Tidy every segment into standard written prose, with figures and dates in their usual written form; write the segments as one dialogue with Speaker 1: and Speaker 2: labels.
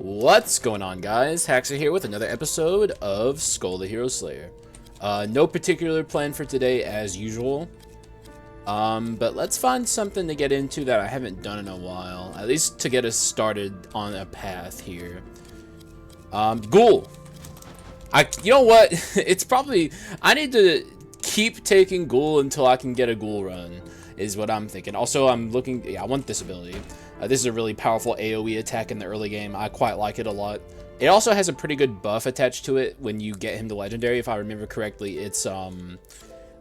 Speaker 1: What's going on, guys? Haxa here with another episode of Skul the Hero Slayer. No particular plan for today as usual. But let's find something to get into that I haven't done in a while. At least to get us started on a path here. Ghoul. You know what? It's probably... I need to keep taking Ghoul until I can get a Ghoul run, is what I'm thinking. Also, I'm looking... Yeah, I want this ability. This is a really powerful AoE attack in the early game. I quite like it a lot. It also has a pretty good buff attached to it when you get him to Legendary. If I remember correctly, it's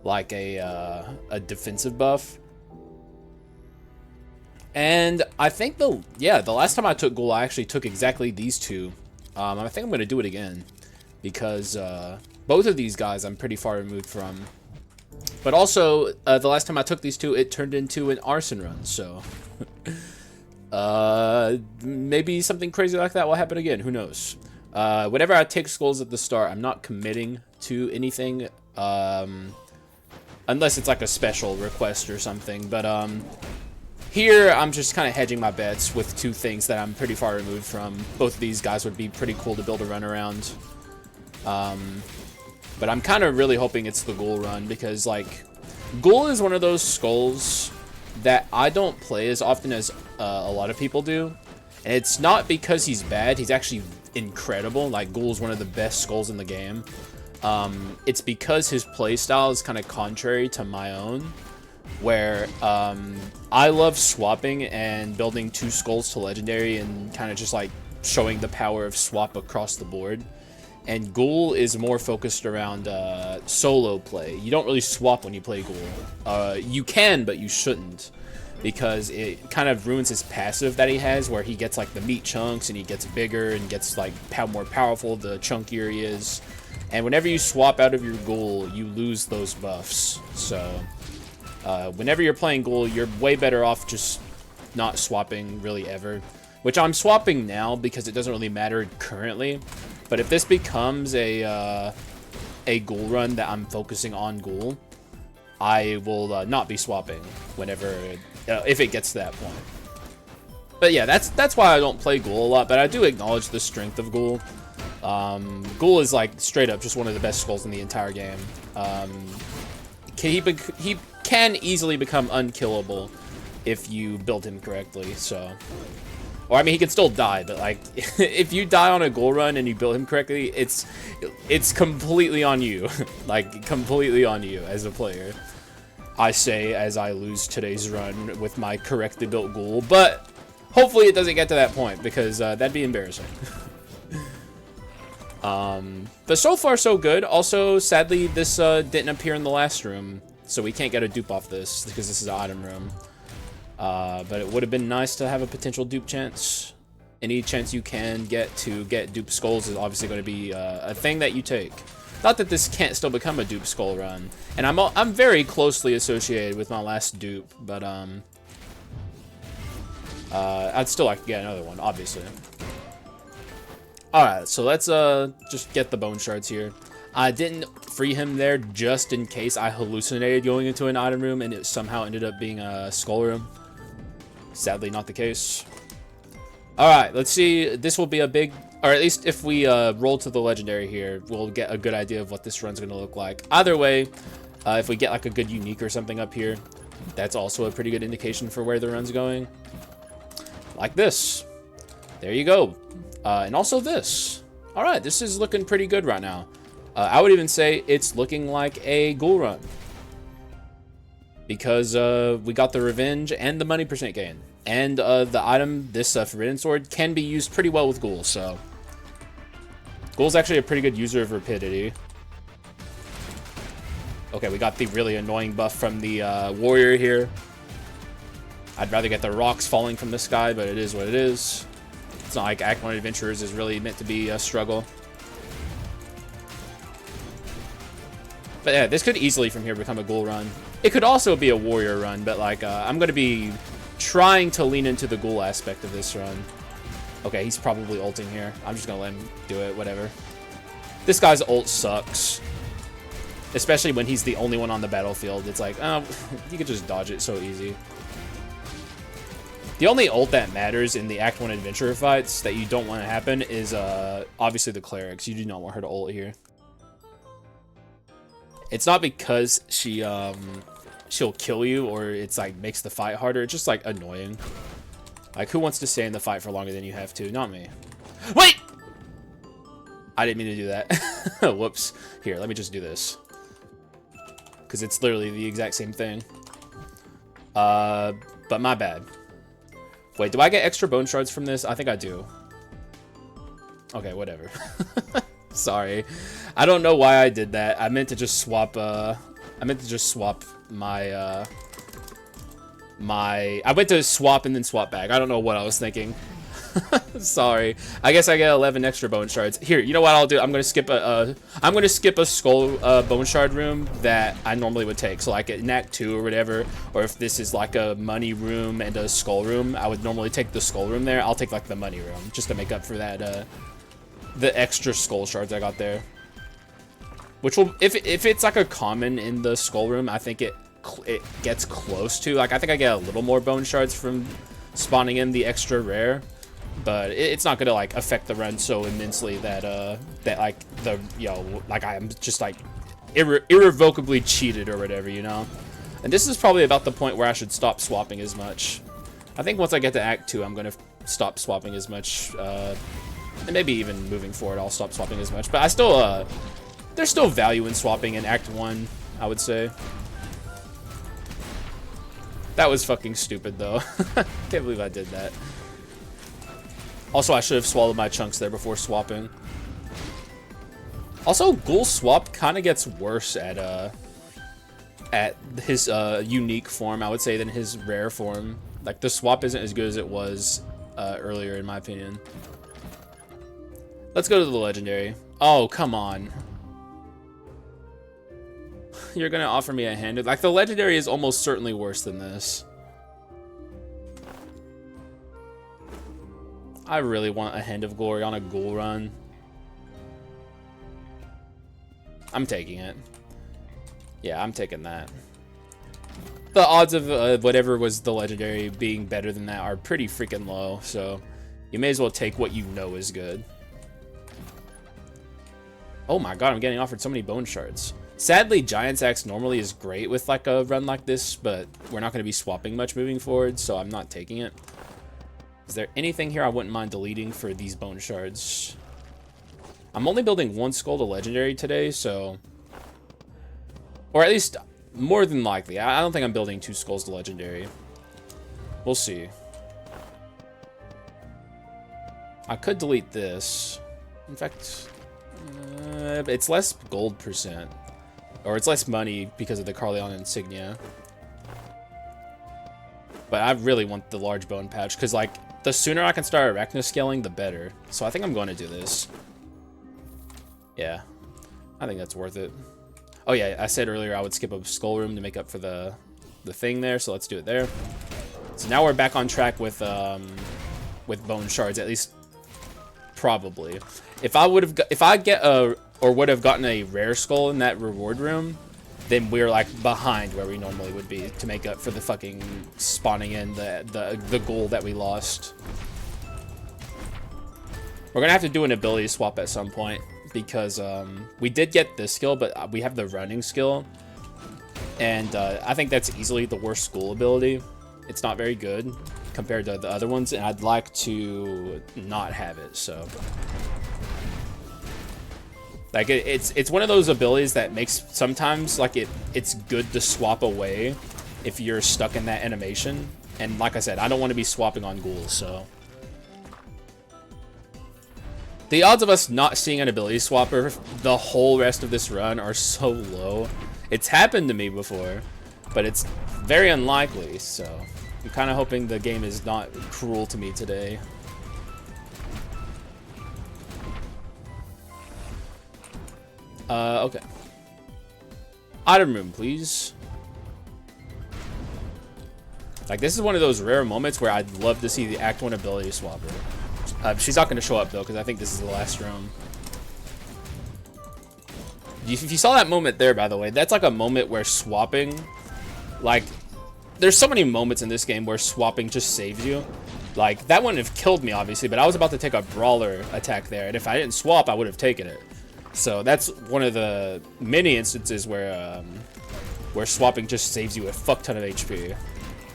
Speaker 1: like a defensive buff. And I think the last time I took Ghoul, I actually took exactly these two. I think I'm going to do it again because both of these guys I'm pretty far removed from. But also, the last time I took these two, it turned into an arson run, so... maybe something crazy like that will happen again. Who knows? Whenever I take skulls at the start, I'm not committing to anything, unless it's like a special request or something. But here I'm just kind of hedging my bets with two things that I'm pretty far removed from. Both of these guys would be pretty cool to build a run around. But I'm kind of really hoping it's the Ghoul run because, like, Ghoul is one of those skulls that I don't play as often as a lot of people do. And it's not because he's bad. He's actually incredible. Like, Ghoul's one of the best skulls in the game. It's because his playstyle is kind of contrary to my own, where I love swapping and building two skulls to legendary and kind of just like showing the power of swap across the board. And Ghoul is more focused around solo play. You don't really swap when you play Ghoul. You can, but you shouldn't, because it kind of ruins his passive that he has, where he gets like the meat chunks and he gets bigger and gets like more powerful the chunkier he is. And whenever you swap out of your Ghoul, you lose those buffs. So whenever you're playing Ghoul, you're way better off just not swapping really ever. Which I'm swapping now because it doesn't really matter currently. But if this becomes a Ghoul run that I'm focusing on Ghoul, I will not be swapping whenever, if it gets to that point. But yeah, that's why I don't play Ghoul a lot, but I do acknowledge the strength of Ghoul. Ghoul is like straight up just one of the best skulls in the entire game. He can easily become unkillable if you build him correctly, so... Or, I mean, he can still die, but, like, if you die on a Ghoul run and you build him correctly, it's completely on you. Like, completely on you as a player. I say as I lose today's run with my correctly built Ghoul, but hopefully it doesn't get to that point, because that'd be embarrassing. But so far, so good. Also, sadly, this didn't appear in the last room, so we can't get a dupe off this, because this is an item room. But it would have been nice to have a potential dupe chance. Any chance you can get to get dupe skulls is obviously going to be a thing that you take. Not that this can't still become a dupe skull run. And I'm very closely associated with my last dupe, but I'd still like to get another one, obviously. Alright, so let's just get the bone shards here. I didn't free him there just in case I hallucinated going into an item room and it somehow ended up being a skull room. Sadly, not the case. Alright, let's see. This will be a big... Or at least if we roll to the legendary here, we'll get a good idea of what this run's going to look like. Either way, if we get like a good unique or something up here, that's also a pretty good indication for where the run's going. Like this. There you go. And also this. Alright, this is looking pretty good right now. I would even say it's looking like a Ghoul run. Because we got the revenge and the money percent gain. And the item, this Forbidden Sword, can be used pretty well with Ghoul, so... Ghoul's actually a pretty good user of Rapidity. Okay, we got the really annoying buff from the warrior here. I'd rather get the rocks falling from the sky, but it is what it is. It's not like Act 1 Adventurers is really meant to be a struggle. But yeah, this could easily from here become a Ghoul run. It could also be a warrior run, but like I'm going to be trying to lean into the Ghoul aspect of this run. Okay, he's probably ulting here. I'm just going to let him do it, whatever. This guy's ult sucks. Especially when he's the only one on the battlefield. It's like, oh, you could just dodge it so easy. The only ult that matters in the Act 1 adventure fights that you don't want to happen is obviously the clerics. You do not want her to ult here. It's not because she'll kill you or it's like makes the fight harder. It's just like annoying. Like, who wants to stay in the fight for longer than you have to? Not me. Wait! I didn't mean to do that. Whoops. Here, let me just do this. Because it's literally the exact same thing. But my bad. Wait, do I get extra bone shards from this? I think I do. Okay, whatever. Sorry. I don't know why I did that. I meant to just swap, my, I went to swap and then swap back. I don't know what I was thinking. Sorry. I guess I get 11 extra bone shards. Here, you know what I'll do? I'm gonna skip a skull bone shard room that I normally would take. So like in Act 2 or whatever, or if this is like a money room and a skull room, I would normally take the skull room there. I'll take like the money room just to make up for that the extra skull shards I got there. Which will, if it's like a common in the skull room, I think it gets close to, like, I think I get a little more bone shards from spawning in the extra rare, but it's not gonna like affect the run so immensely that that like the, you know, like I'm just like irrevocably cheated or whatever, you know. And this is probably about the point where I should stop swapping as much. I think once I get to Act 2, I'm gonna stop swapping as much, and maybe even moving forward I'll stop swapping as much, but I still there's still value in swapping in Act 1, I would say. That was fucking stupid, though. Can't believe I did that. Also, I should have swallowed my chunks there before swapping. Also, Ghoul swap kind of gets worse at his unique form, I would say, than his rare form. Like, the swap isn't as good as it was earlier, in my opinion. Let's go to the legendary. Oh, come on. You're gonna offer me a hand? Like, the legendary is almost certainly worse than this. I really want a Hand of Glory on a ghoul run. I'm taking it. Yeah, I'm taking that. The odds of whatever was the legendary being better than that are pretty freaking low, so you may as well take what you know is good. Oh my god, I'm getting offered so many bone shards. Sadly, Giant's Axe normally is great with like a run like this, but we're not going to be swapping much moving forward, so I'm not taking it. Is there anything here I wouldn't mind deleting for these bone shards? I'm only building one Skull to Legendary today, so... Or at least, more than likely. I don't think I'm building 2 Skulls to Legendary. We'll see. I could delete this. In fact, it's less gold %. Or it's less money because of the Carleon insignia. But I really want the large bone patch, because like the sooner I can start arachnoscaling, the better. So I think I'm going to do this. Yeah, I think that's worth it. Oh yeah, I said earlier I would skip a skull room to make up for the thing there, so let's do it there. So now we're back on track with bone shards, at least probably. If I get a or would have gotten a rare skull in that reward room, then we're like behind where we normally would be to make up for the fucking spawning in the goal that we lost. We're gonna have to do an ability swap at some point because we did get this skill, but we have the running skill, and I think that's easily the worst Skul ability. It's not very good compared to the other ones, and I'd like to not have it, so. Like, it's one of those abilities that makes sometimes, like, it's good to swap away if you're stuck in that animation. And like I said, I don't want to be swapping on ghouls, so. The odds of us not seeing an ability swapper the whole rest of this run are so low. It's happened to me before, but it's very unlikely, so. I'm kind of hoping the game is not cruel to me today. Okay. Item room, please. Like, this is one of those rare moments where I'd love to see the Act 1 ability swapper. She's not going to show up, though, because I think this is the last room. If you saw that moment there, by the way, that's like a moment where swapping, like, there's so many moments in this game where swapping just saves you. Like, that wouldn't have killed me, obviously, but I was about to take a brawler attack there, and if I didn't swap, I would have taken it. So that's one of the many instances where swapping just saves you a fuck ton of HP.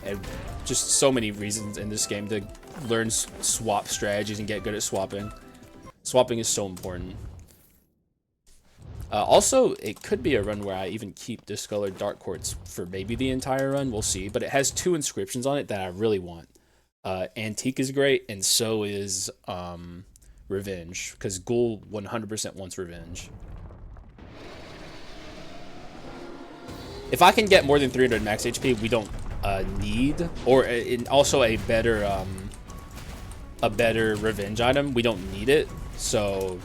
Speaker 1: And just so many reasons in this game to learn swap strategies and get good at swapping. Swapping is so important. Also, it could be a run where I even keep Discolored Dark Quartz for maybe the entire run. We'll see. But it has 2 inscriptions on it that I really want. Antique is great, and so is Revenge. Because Ghoul 100% wants Revenge. If I can get more than 300 max HP, we don't need, or also a better Revenge item. We don't need it. So,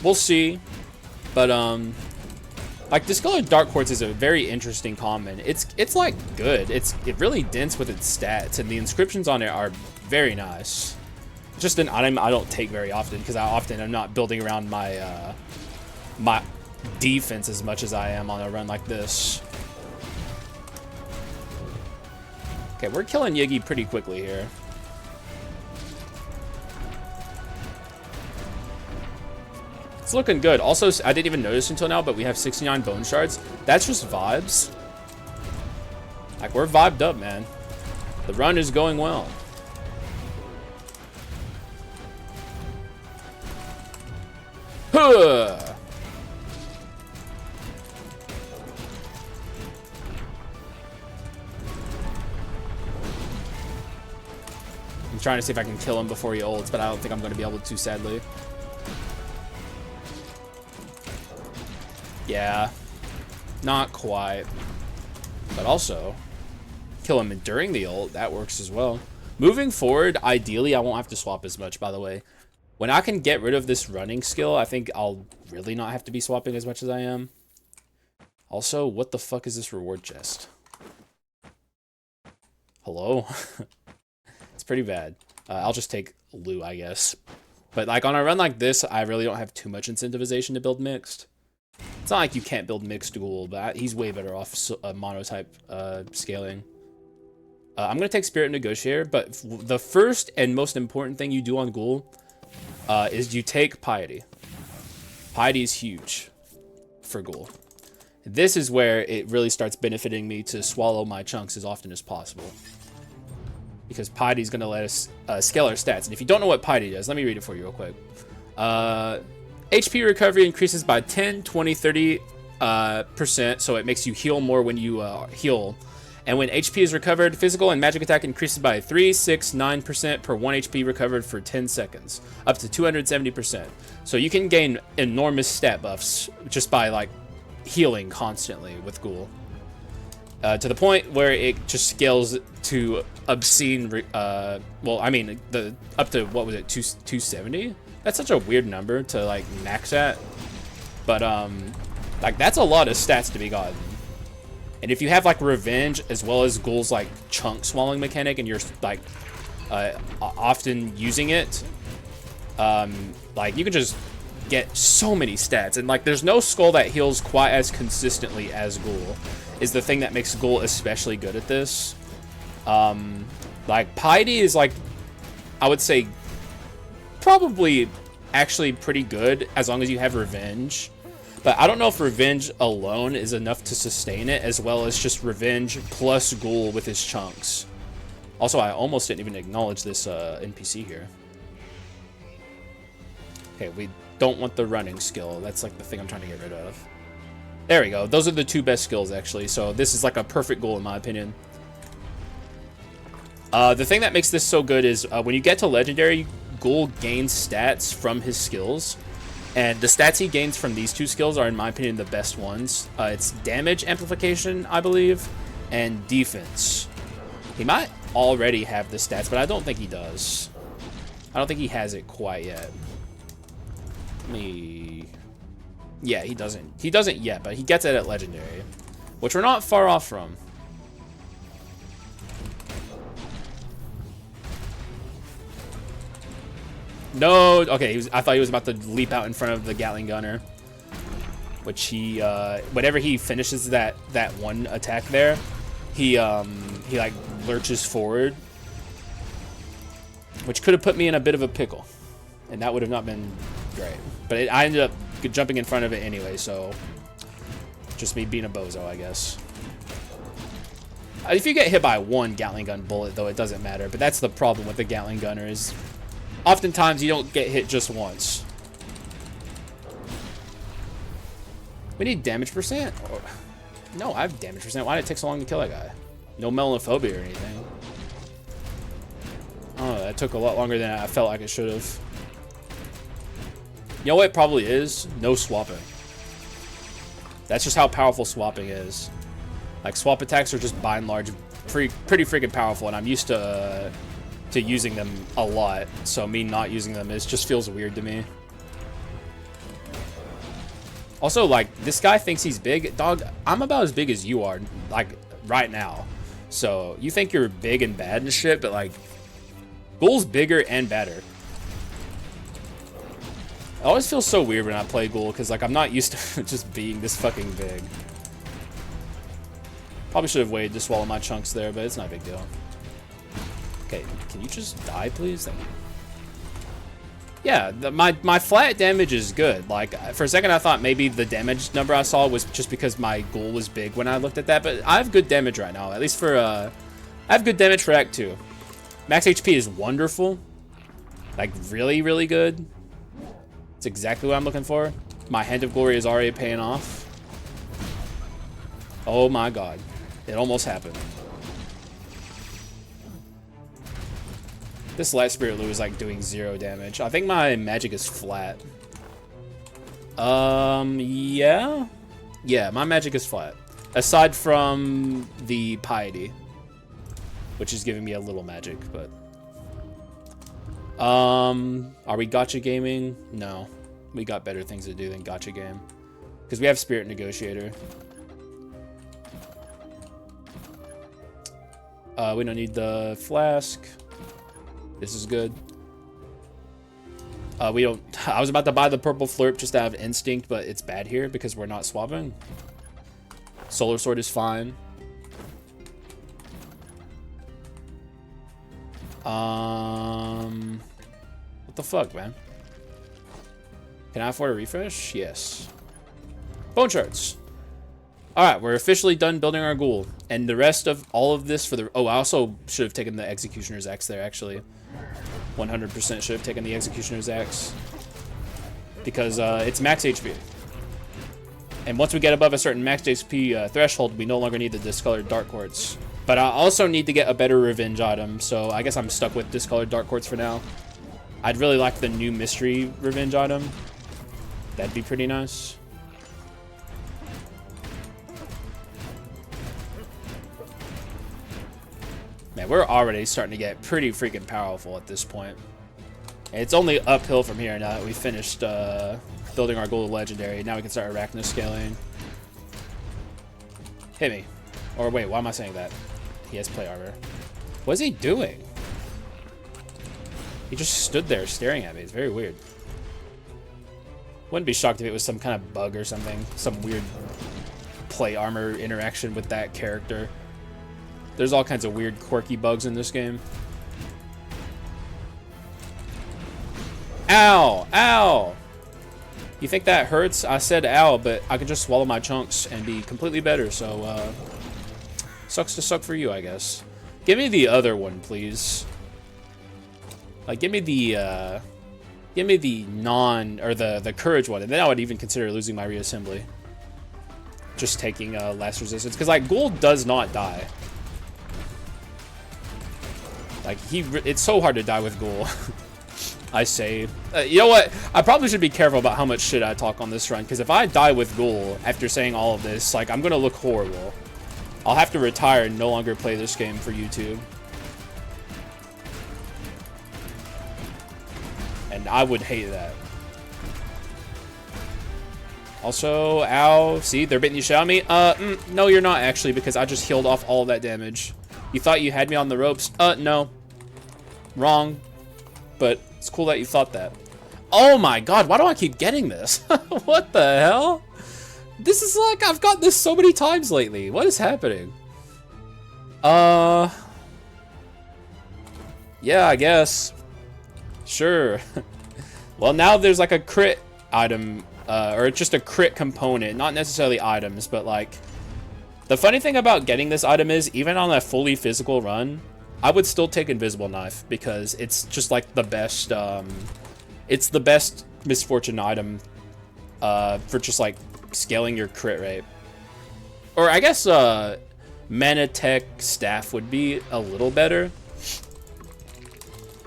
Speaker 1: we'll see. But, like, Discolored Dark Quartz is a very interesting common. It's like, good. It's really dense with its stats, and the inscriptions on it are very nice. Just an item I don't take very often, because I often am not building around my, my defense as much as I am on a run like this. Okay, we're killing Yiggy pretty quickly here. It's looking good. Also, I didn't even notice until now, but we have 69 bone shards. That's just vibes. Like, we're vibed up, man. The run is going well. Huh. I'm trying to see if I can kill him before he ults, but I don't think I'm going to be able to, sadly. Yeah, not quite. But also, kill him during the ult. That works as well. Moving forward, ideally, I won't have to swap as much, by the way. When I can get rid of this running skill, I think I'll really not have to be swapping as much as I am. Also, what the fuck is this reward chest? Hello? It's pretty bad. I'll just take loot, I guess. But like on a run like this, I really don't have too much incentivization to build mixed. It's not like you can't build mixed Ghoul, but he's way better off monotype scaling. I'm going to take Spirit Negotiator, but the first and most important thing you do on Ghoul is you take Piety. Piety is huge for Ghoul. This is where it really starts benefiting me to swallow my chunks as often as possible. Because Piety is going to let us scale our stats. And if you don't know what Piety does, let me read it for you real quick. HP recovery increases by 10, 20, 30%, so it makes you heal more when you heal. And when HP is recovered, physical and magic attack increases by 3, 6, 9% per 1 HP recovered for 10 seconds, up to 270%. So you can gain enormous stat buffs just by like healing constantly with Ghoul. To the point where it just scales to obscene, well, I mean, up to, what was it, 270? That's such a weird number to, like, max at. But, like, that's a lot of stats to be gotten. And if you have, like, Revenge as well as Ghoul's, like, chunk swallowing mechanic and you're, like, often using it, like, you can just get so many stats. And, like, there's no skull that heals quite as consistently as Ghoul. Is the thing that makes Ghoul especially good at this. Like, Piety is, like, I would say, probably actually pretty good as long as you have Revenge. But I don't know if Revenge alone is enough to sustain it, as well as just Revenge plus Ghoul with his chunks. Also, I almost didn't even acknowledge this NPC here. Okay, we don't want the running skill. That's, like, the thing I'm trying to get rid of. There we go. Those are the 2 best skills, actually. So this is like a perfect Ghoul, in my opinion. The thing that makes this so good is when you get to Legendary, Ghoul gains stats from his skills. And the stats he gains from these 2 skills are, in my opinion, the best ones. It's damage amplification, I believe, and defense. He might already have the stats, but I don't think he does. I don't think he has it quite yet. Let me... Yeah, he doesn't. He doesn't yet, but he gets it at Legendary, which we're not far off from. No, okay, I thought he was about to leap out in front of the Gatling Gunner, which he, whenever he finishes that one attack there, he like lurches forward, which could have put me in a bit of a pickle, and that would have not been great. But I ended up jumping in front of it anyway, so just me being a bozo, I guess. If you get hit by one Gatling gun bullet, though, it doesn't matter. But that's the problem with the Gatling gunner is oftentimes you don't get hit just once. We need damage percent. Oh, no, I have damage percent. Why did it take so long to kill that guy? No melanophobia or anything. Oh, that took a lot longer than I felt like it should have. You know what it probably is? No swapping. That's just how powerful swapping is. Like, swap attacks are just by and large pretty freaking powerful, and I'm used to using them a lot. So me not using them just feels weird to me. Also, like, this guy thinks he's big. Dog, I'm about as big as you are, like, right now. So you think you're big and bad and shit, but like, Ghoul's bigger and badder. It always feels so weird when I play Ghoul, because like I'm not used to just being this fucking big. Probably should have waited to swallow my chunks there, but it's not a big deal. Okay, can you just die, please? Thank you. Yeah, my flat damage is good. Like, for a second I thought maybe the damage number I saw was just because my Ghoul was big when I looked at that, but I have good damage right now, at least for, I have good damage for Act 2. Max HP is wonderful. Like, really, really good. It's exactly what I'm looking for. My Hand of Glory is already paying off. Oh my god. It almost happened. This Light Spirit Lou is like doing 0 damage. I think my magic is flat. Yeah. Yeah, my magic is flat. Aside from the Piety, which is giving me a little magic, but... Are we gacha gaming? No. We got better things to do than gacha game. Because we have Spirit Negotiator. We don't need the flask. This is good. We don't... I was about to buy the purple flurp just out of instinct, but it's bad here because we're not swapping. Solar Sword is fine. What the fuck, man? Can I afford a refresh? Yes. Bone shards. Alright, we're officially done building our Ghoul. And the rest of all of this for the... Oh, I also should have taken the Executioner's Axe there, actually. 100% should have taken the Executioner's Axe. Because it's max HP. And once we get above a certain max HP threshold, we no longer need the discolored Dark Quartz. But I also need to get a better revenge item, so I guess I'm stuck with discolored Dark Quartz for now. I'd really like the new mystery revenge item. That'd be pretty nice. Man, we're already starting to get pretty freaking powerful at this point. And it's only uphill from here now that we finished building our Gold Legendary. Now we can start Arachno scaling. Hit me. Or wait, why am I saying that? He has plate armor. What is he doing? He just stood there staring at me. It's very weird. Wouldn't be shocked if it was some kind of bug or something. Some weird plate armor interaction with that character. There's all kinds of weird, quirky bugs in this game. Ow! Ow! You think that hurts? I said ow, but I can just swallow my chunks and be completely better, so, sucks to suck for you, I guess. Give me the other one, please. Like, give me the the courage one, and then I would even consider losing my reassembly. Just taking, last resistance, because, like, Ghoul does not die. Like, it's so hard to die with Ghoul. I say. You know what? I probably should be careful about how much shit I talk on this run, because if I die with Ghoul after saying all of this, like, I'm gonna look horrible. I'll have to retire and no longer play this game for YouTube. And I would hate that. Also, ow. See, they're bitten you shit on me. No, you're not actually, because I just healed off all of that damage. You thought you had me on the ropes? No. Wrong. But it's cool that you thought that. Oh my god, why do I keep getting this? What the hell? This is like, I've got this so many times lately. What is happening? Yeah, I guess. Sure. Well, now there's like a crit item, or just a crit component, not necessarily items, but like, the funny thing about getting this item is, even on a fully physical run, I would still take Invisible Knife, because it's just like the best, it's the best misfortune item, for just like scaling your crit rate. Or I guess, Mana Tech Staff would be a little better.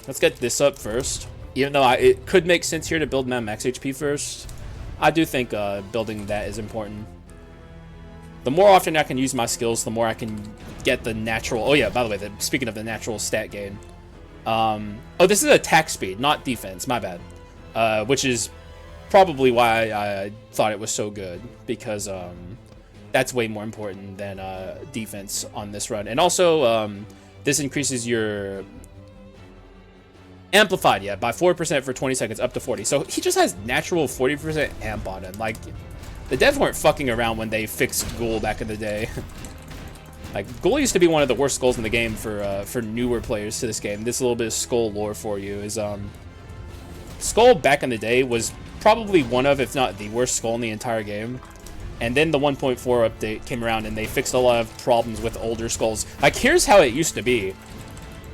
Speaker 1: Let's get this up first. Even though it could make sense here to build my max HP first, I do think building that is important. The more often I can use my skills, the more I can get the natural... Oh yeah, by the way, speaking of the natural stat gain. Oh, this is attack speed, not defense, my bad. Which is probably why I thought it was so good, because that's way more important than defense on this run. And also, this increases your... Amplified, yeah, by 4% for 20 seconds, up to 40. So he just has natural 40% amp on him. Like, the devs weren't fucking around when they fixed Ghoul back in the day. Like, Ghoul used to be one of the worst skulls in the game for newer players to this game. This little bit of Skull lore for you is, Skull back in the day was probably one of, if not the worst skull in the entire game. And then the 1.4 update came around and they fixed a lot of problems with older skulls. Like, here's how it used to be.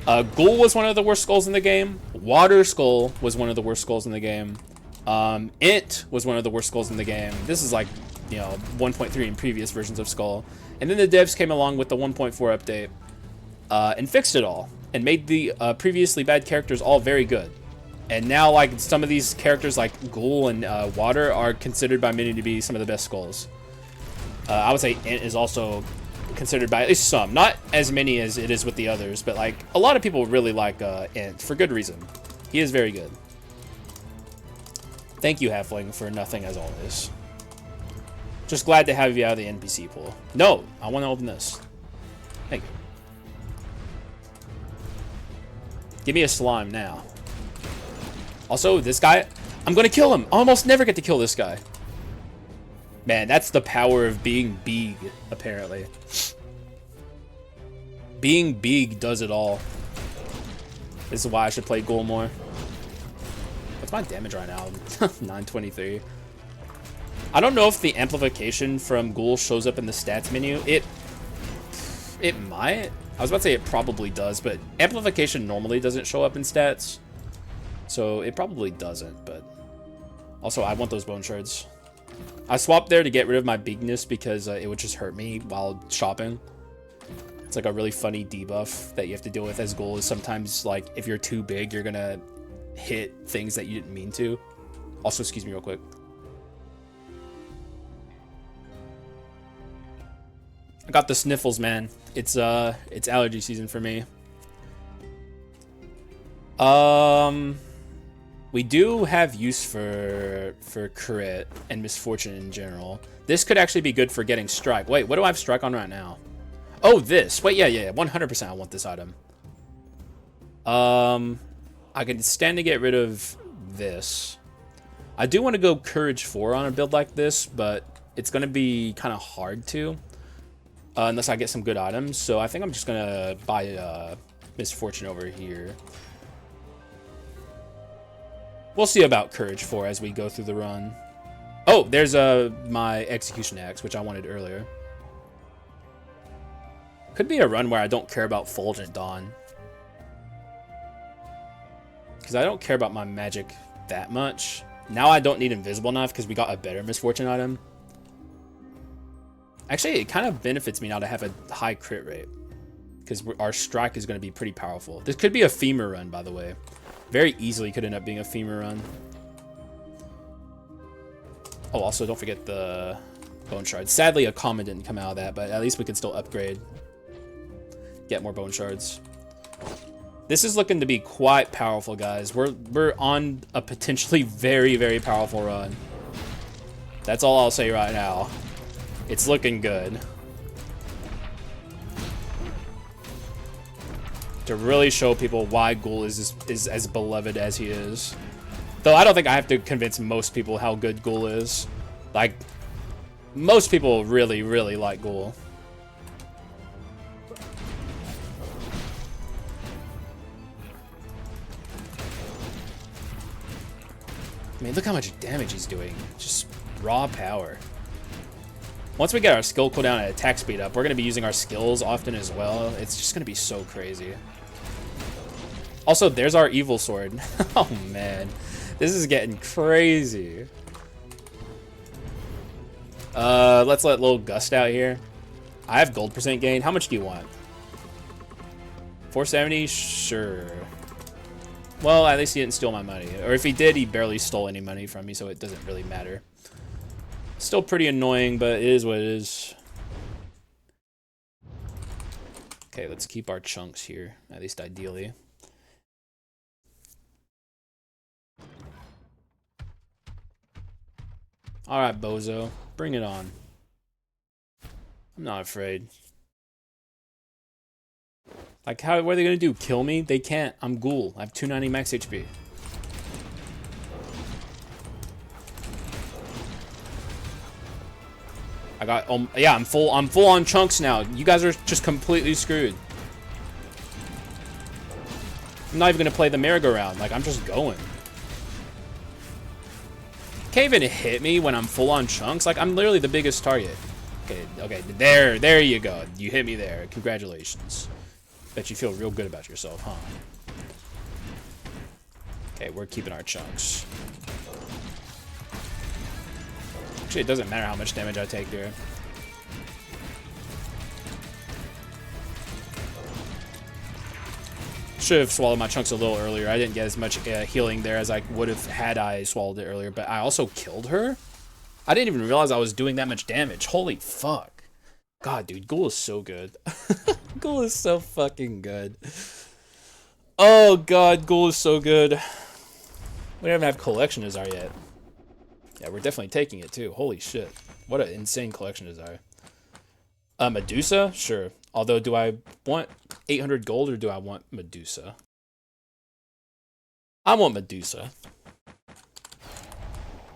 Speaker 1: Ghoul was one of the worst skulls in the game. Water Skull was one of the worst skulls in the game. Int was one of the worst skulls in the game. This is like, you know, 1.3 in previous versions of Skull. And then the devs came along with the 1.4 update and fixed it all. And made the previously bad characters all very good. And now, like, some of these characters like Ghoul and Water are considered by many to be some of the best skulls. I would say Int is also... considered by at least some, not as many as it is with the others, but like a lot of people really like Int for good reason. He is very good. Thank you, Halfling, for nothing as always. Just glad to have you out of the NPC pool. No, I want to open this. Thank you. Give me a slime now. Also, this guy, I'm gonna kill him. I almost never get to kill this guy. Man, that's the power of being big, apparently. Being big does it all. This is why I should play Ghoul more. What's my damage right now? 923. I don't know if the amplification from Ghoul shows up in the stats menu. It might. I was about to say it probably does, but amplification normally doesn't show up in stats. So it probably doesn't, but... Also, I want those bone shards. I swapped there to get rid of my bigness because it would just hurt me while shopping. It's like a really funny debuff that you have to deal with as Ghoul is sometimes, like, if you're too big, you're gonna hit things that you didn't mean to. Also, excuse me real quick. I got the sniffles, man. It's allergy season for me. We do have use for crit and misfortune in general. This could actually be good for getting strike. Wait, what do I have strike on right now? Oh, this. Wait, yeah, 100% I want this item. I can stand to get rid of this. I do want to go Courage 4 on a build like this, but it's going to be kind of hard to. Unless I get some good items. So I think I'm just going to buy Misfortune over here. We'll see about Courage 4 as we go through the run. Oh, there's my Execution Axe, which I wanted earlier. Could be a run where I don't care about Fulgent Dawn. Because I don't care about my magic that much. Now I don't need Invisible Knife because we got a better Misfortune item. Actually, it kind of benefits me now to have a high crit rate. Because our strike is going to be pretty powerful. This could be a Femur run, by the way. Very easily could end up being a Femur run. Oh, also, don't forget the Bone Shards. Sadly, a common didn't come out of that, but at least we can still upgrade. Get more Bone Shards. This is looking to be quite powerful, guys. We're on a potentially very, very powerful run. That's all I'll say right now. It's looking good. To really show people why Ghoul is as beloved as he is. Though I don't think I have to convince most people how good Ghoul is. Like, most people really, really like Ghoul. I mean, look how much damage he's doing. Just raw power. Once we get our skill cooldown and attack speed up, we're going to be using our skills often as well. It's just going to be so crazy. Also, there's our evil sword. Oh, man. This is getting crazy. Let's let little Gust out here. I have gold percent gain. How much do you want? 470? Sure. Well, at least he didn't steal my money. Or if he did, he barely stole any money from me, so it doesn't really matter. Still pretty annoying, but it is what it is. Okay, let's keep our chunks here, at least ideally. Alright, bozo. Bring it on. I'm not afraid. Like, what are they gonna do? Kill me? They can't. I'm Ghoul. I have 290 max HP. I got, yeah, I'm full on chunks now. You guys are just completely screwed. I'm not even gonna play the merry-go-round. Like, I'm just going. Can't even hit me when I'm full on chunks. Like, I'm literally the biggest target. Okay, there you go. You hit me there. Congratulations. Bet you feel real good about yourself, huh? Okay, we're keeping our chunks. Actually, it doesn't matter how much damage I take here. Should have swallowed my chunks a little earlier. I didn't get as much healing there as I would have had I swallowed it earlier, but I also killed her? I didn't even realize I was doing that much damage. Holy fuck. God, dude, Ghoul is so good. Ghoul is so fucking good. Oh, God, Ghoul is so good. We don't even have Collection Desire yet. Yeah, we're definitely taking it, too. Holy shit. What an insane Collection Desire. Medusa? Sure. Although, do I want 800 gold or do I want Medusa? I want Medusa.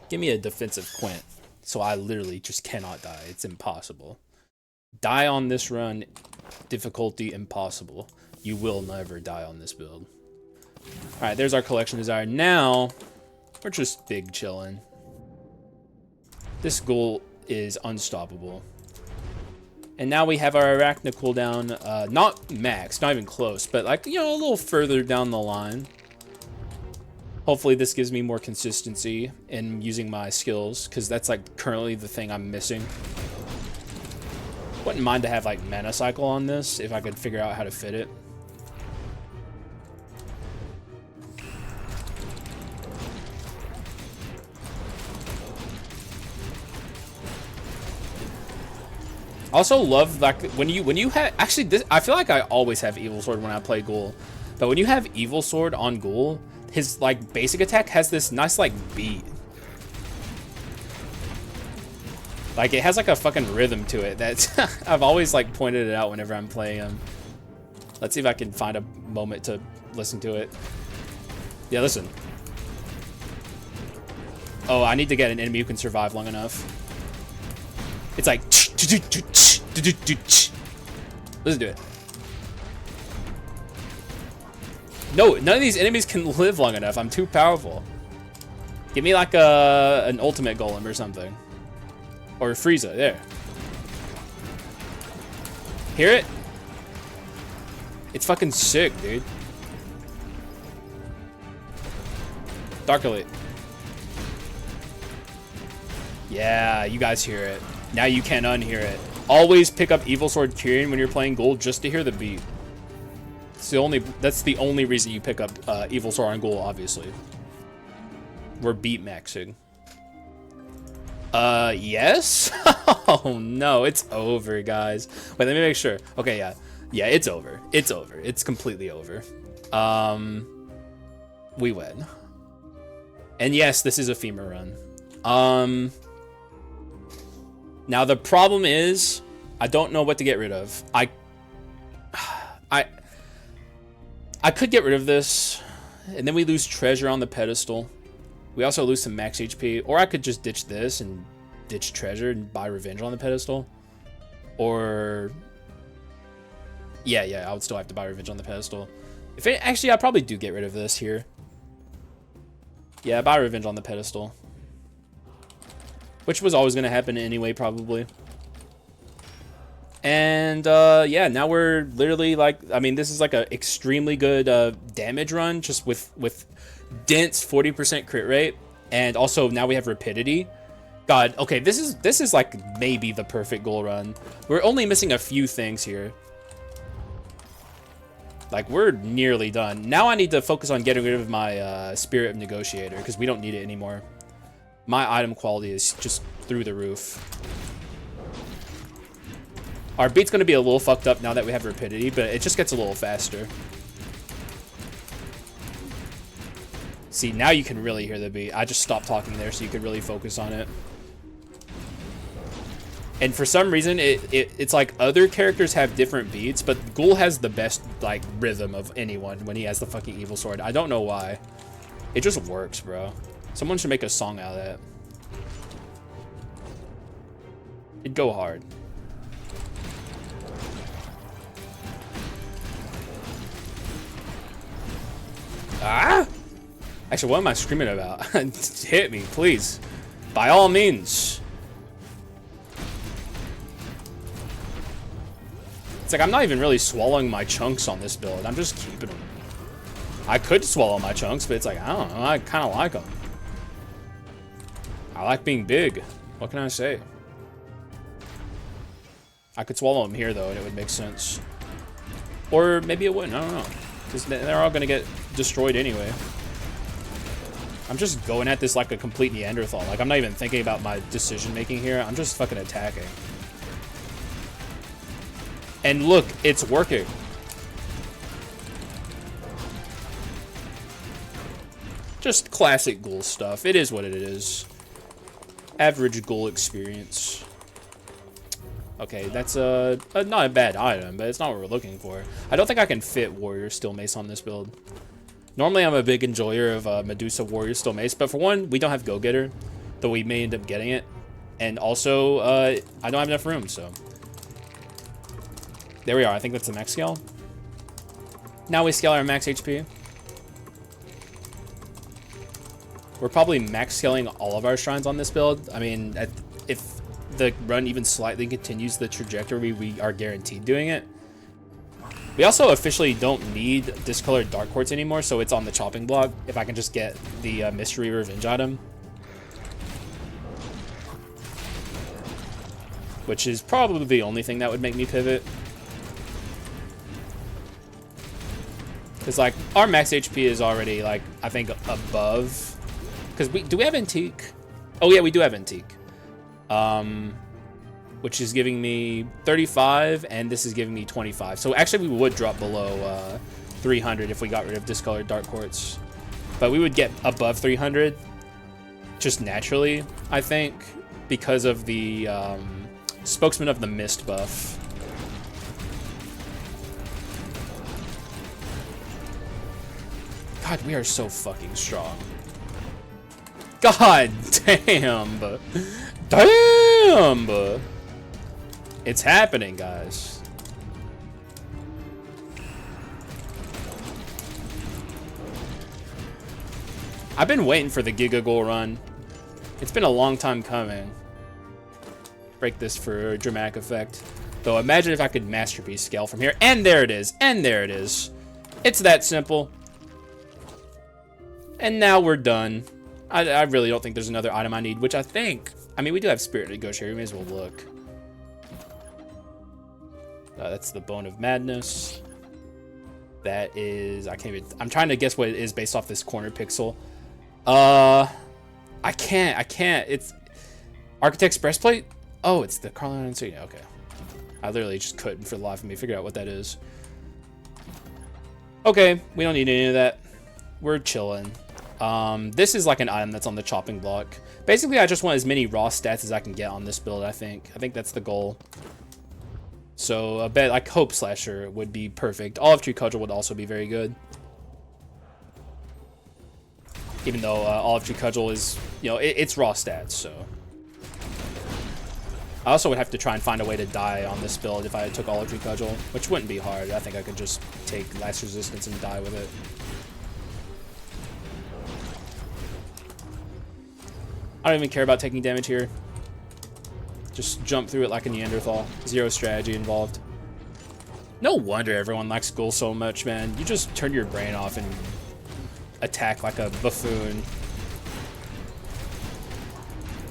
Speaker 1: Give me a defensive Quint, so I literally just cannot die. It's impossible. Die on this run, difficulty impossible. You will never die on this build. Alright, there's our Collection Desire. Now, we're just big chilling. This Ghoul is unstoppable. And now we have our Arachna cooldown, not max, not even close, but like, you know, a little further down the line. Hopefully this gives me more consistency in using my skills, because that's like currently the thing I'm missing. Wouldn't mind to have like mana cycle on this, if I could figure out how to fit it. I also love like when you have actually this, I feel like I always have Evil Sword when I play Ghoul, but when you have Evil Sword on Ghoul, his like basic attack has this nice like beat. Like it has like a fucking rhythm to it that I've always like pointed it out whenever I'm playing him. Let's see if I can find a moment to listen to it. Yeah, listen. Oh, I need to get an enemy who can survive long enough. It's like listen to it. No, none of these enemies can live long enough. I'm too powerful. Give me like an ultimate golem or something. Or Frieza, there. Hear it? It's fucking sick, dude. Dark Elite. Yeah, you guys hear it. Now you can't unhear it. Always pick up Evil Sword Kyrian when you're playing Ghoul just to hear the beat. That's the only reason you pick up Evil Sword on Ghoul, obviously. We're beat maxing. Yes? Oh no, it's over, guys. Wait, let me make sure. Okay, yeah. Yeah, it's over. It's over. It's completely over. We win. And yes, this is a femur run. Now the problem is, I don't know what to get rid of. I could get rid of this, and then we lose treasure on the pedestal. We also lose some max HP, or I could just ditch this and ditch treasure and buy revenge on the pedestal. Or, yeah, I would still have to buy revenge on the pedestal. Actually, I probably do get rid of this here. Yeah, buy revenge on the pedestal. Which was always going to happen anyway, probably. And, yeah, now we're literally, like, I mean, this is, like, a extremely good damage run, just with dense 40% crit rate. And also, now we have Rapidity. God, okay, this is, like, maybe the perfect goal run. We're only missing a few things here. Like, we're nearly done. Now I need to focus on getting rid of my Spirit of Negotiator, because we don't need it anymore. My item quality is just through the roof. Our beat's going to be a little fucked up now that we have Rapidity, but it just gets a little faster. See, now you can really hear the beat. I just stopped talking there so you could really focus on it. And for some reason, it's like other characters have different beats, but Ghoul has the best, like, rhythm of anyone when he has the fucking evil sword. I don't know why. It just works, bro. Someone should make a song out of that. It'd go hard. Ah! Actually, what am I screaming about? Hit me, please. By all means. It's like I'm not even really swallowing my chunks on this build. I'm just keeping them. I could swallow my chunks, but it's like, I don't know. I kind of like them. I like being big. What can I say? I could swallow them here, though, and it would make sense. Or maybe it wouldn't. I don't know. Because they're all going to get destroyed anyway. I'm just going at this like a complete Neanderthal. Like, I'm not even thinking about my decision-making here. I'm just fucking attacking. And look, it's working. Just classic Ghoul stuff. It is what it is. Average Ghoul experience. Okay, that's not a bad item, but it's not what we're looking for. I don't think I can fit Warrior Steel Mace on this build. Normally, I'm a big enjoyer of Medusa Warrior Steel Mace, but for one, we don't have Go-Getter, though we may end up getting it. And also, I don't have enough room, so... There we are. I think that's the max scale. Now we scale our max HP. We're probably max scaling all of our shrines on this build. I mean, if the run even slightly continues the trajectory, we are guaranteed doing it. We also officially don't need discolored dark quartz anymore, so it's on the chopping block if I can just get the mystery revenge item. Which is probably the only thing that would make me pivot. Because, like, our max HP is already, like, I think above. Because do we have Antique? Oh, yeah, we do have Antique. Which is giving me 35, and this is giving me 25. So, actually, we would drop below 300 if we got rid of discolored dark quartz. But we would get above 300 just naturally, I think, because of the Spokesman of the Mist buff. God, we are so fucking strong. God damn. Damn. It's happening, guys. I've been waiting for the Giga Goal run. It's been a long time coming. Break this for dramatic effect. Though imagine if I could Masterpiece scale from here. And there it is. And there it is. It's that simple. And now we're done. I really don't think there's another item I need, which I think... I mean, we do have Spirit Negotiator. We may as well look. That's the Bone of Madness. That is... I can't even... I'm trying to guess what it is based off this corner pixel. I can't. It's... Architect's Breastplate? Oh, it's the Carolina Insignia. Okay. I literally just couldn't for the life of me figure out what that is. Okay, we don't need any of that. We're chilling. This is like an item that's on the chopping block. Basically, I just want as many raw stats as I can get on this build, I think. I think that's the goal. So, a bet like Hope Slasher would be perfect. Olive Tree Cudgel would also be very good. Even though Olive Tree Cudgel is, you know, it's raw stats, so. I also would have to try and find a way to die on this build if I took Olive Tree Cudgel, which wouldn't be hard. I think I could just take Last Resistance and die with it. I don't even care about taking damage here. Just jump through it like a Neanderthal. Zero strategy involved. No wonder everyone likes Ghoul so much, man. You just turn your brain off and attack like a buffoon.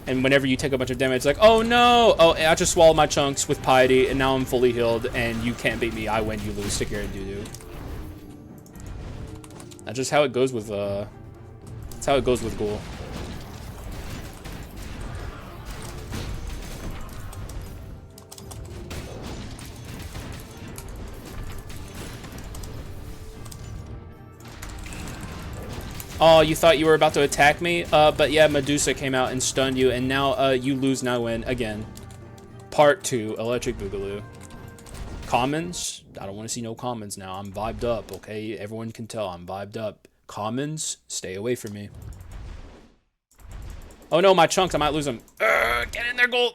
Speaker 1: And whenever you take a bunch of damage, it's like, oh no! Oh, I just swallowed my chunks with Piety, and now I'm fully healed, and you can't beat me. I win, you lose. Stick here and doo-doo. That's just how it goes with, that's how it goes with Ghoul. Oh, you thought you were about to attack me? But yeah, Medusa came out and stunned you, and now you lose, now win again. Part 2, Electric Boogaloo. Commons? I don't want to see no commons now. I'm vibed up, okay? Everyone can tell I'm vibed up. Commons? Stay away from me. Oh no, my chunks, I might lose them. Get in there, Gold!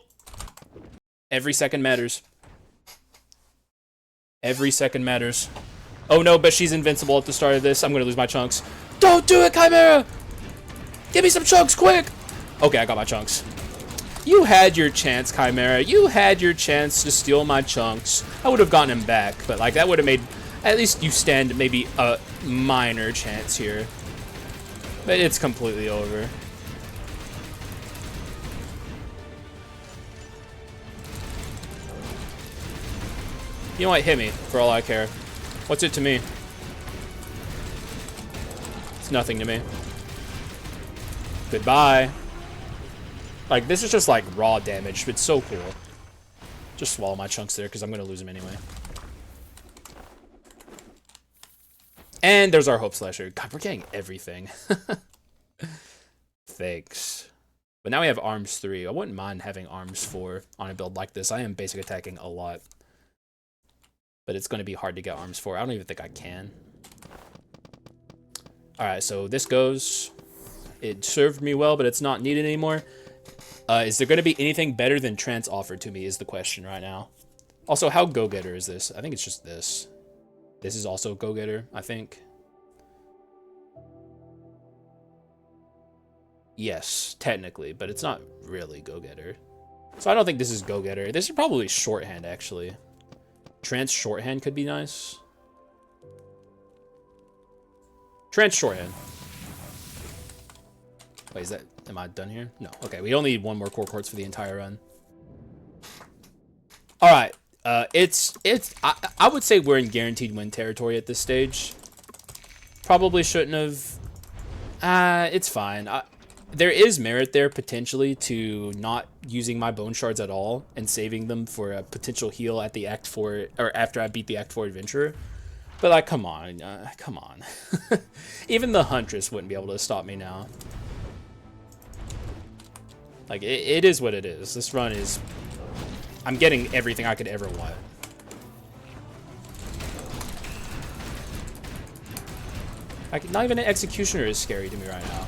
Speaker 1: Every second matters. Every second matters. Oh no, but she's invincible at the start of this. I'm gonna lose my chunks. Don't do it, Chimera! Give me some chunks, quick! Okay, I got my chunks. You had your chance, Chimera. You had your chance to steal my chunks. I would have gotten him back, but like that would have made at least you stand maybe a minor chance here. But it's completely over. You know what? Hit me for all I care. What's it to me? It's nothing to me. Goodbye. Like, this is just like raw damage. It's so cool. Just swallow my chunks there because I'm going to lose them anyway. And there's our Hope Slasher. God, we're getting everything. Thanks. But now we have Arms 3. I wouldn't mind having Arms 4 on a build like this. I am basic attacking a lot. But it's going to be hard to get Arms 4. I don't even think I can. Alright, so this goes. It served me well, but it's not needed anymore. Is there going to be anything better than Trance offered to me is the question right now. Also, how go-getter is this? I think it's just this. This is also go-getter, I think. Yes, technically, but it's not really go-getter. So I don't think this is go-getter. This is probably shorthand, actually. Trance shorthand could be nice. Trance shorthand. Wait, is that... Am I done here? No. Okay, we only need one more core quartz for the entire run. Alright. I would say we're in guaranteed win territory at this stage. Probably shouldn't have... it's fine. There is merit there, potentially, to not using my bone shards at all and saving them for a potential heal at the Act 4... Or after I beat the Act 4 Adventurer. But, like, come on. Come on. Even the Huntress wouldn't be able to stop me now. Like, it is what it is. This run is... I'm getting everything I could ever want. Like, not even an Executioner is scary to me right now.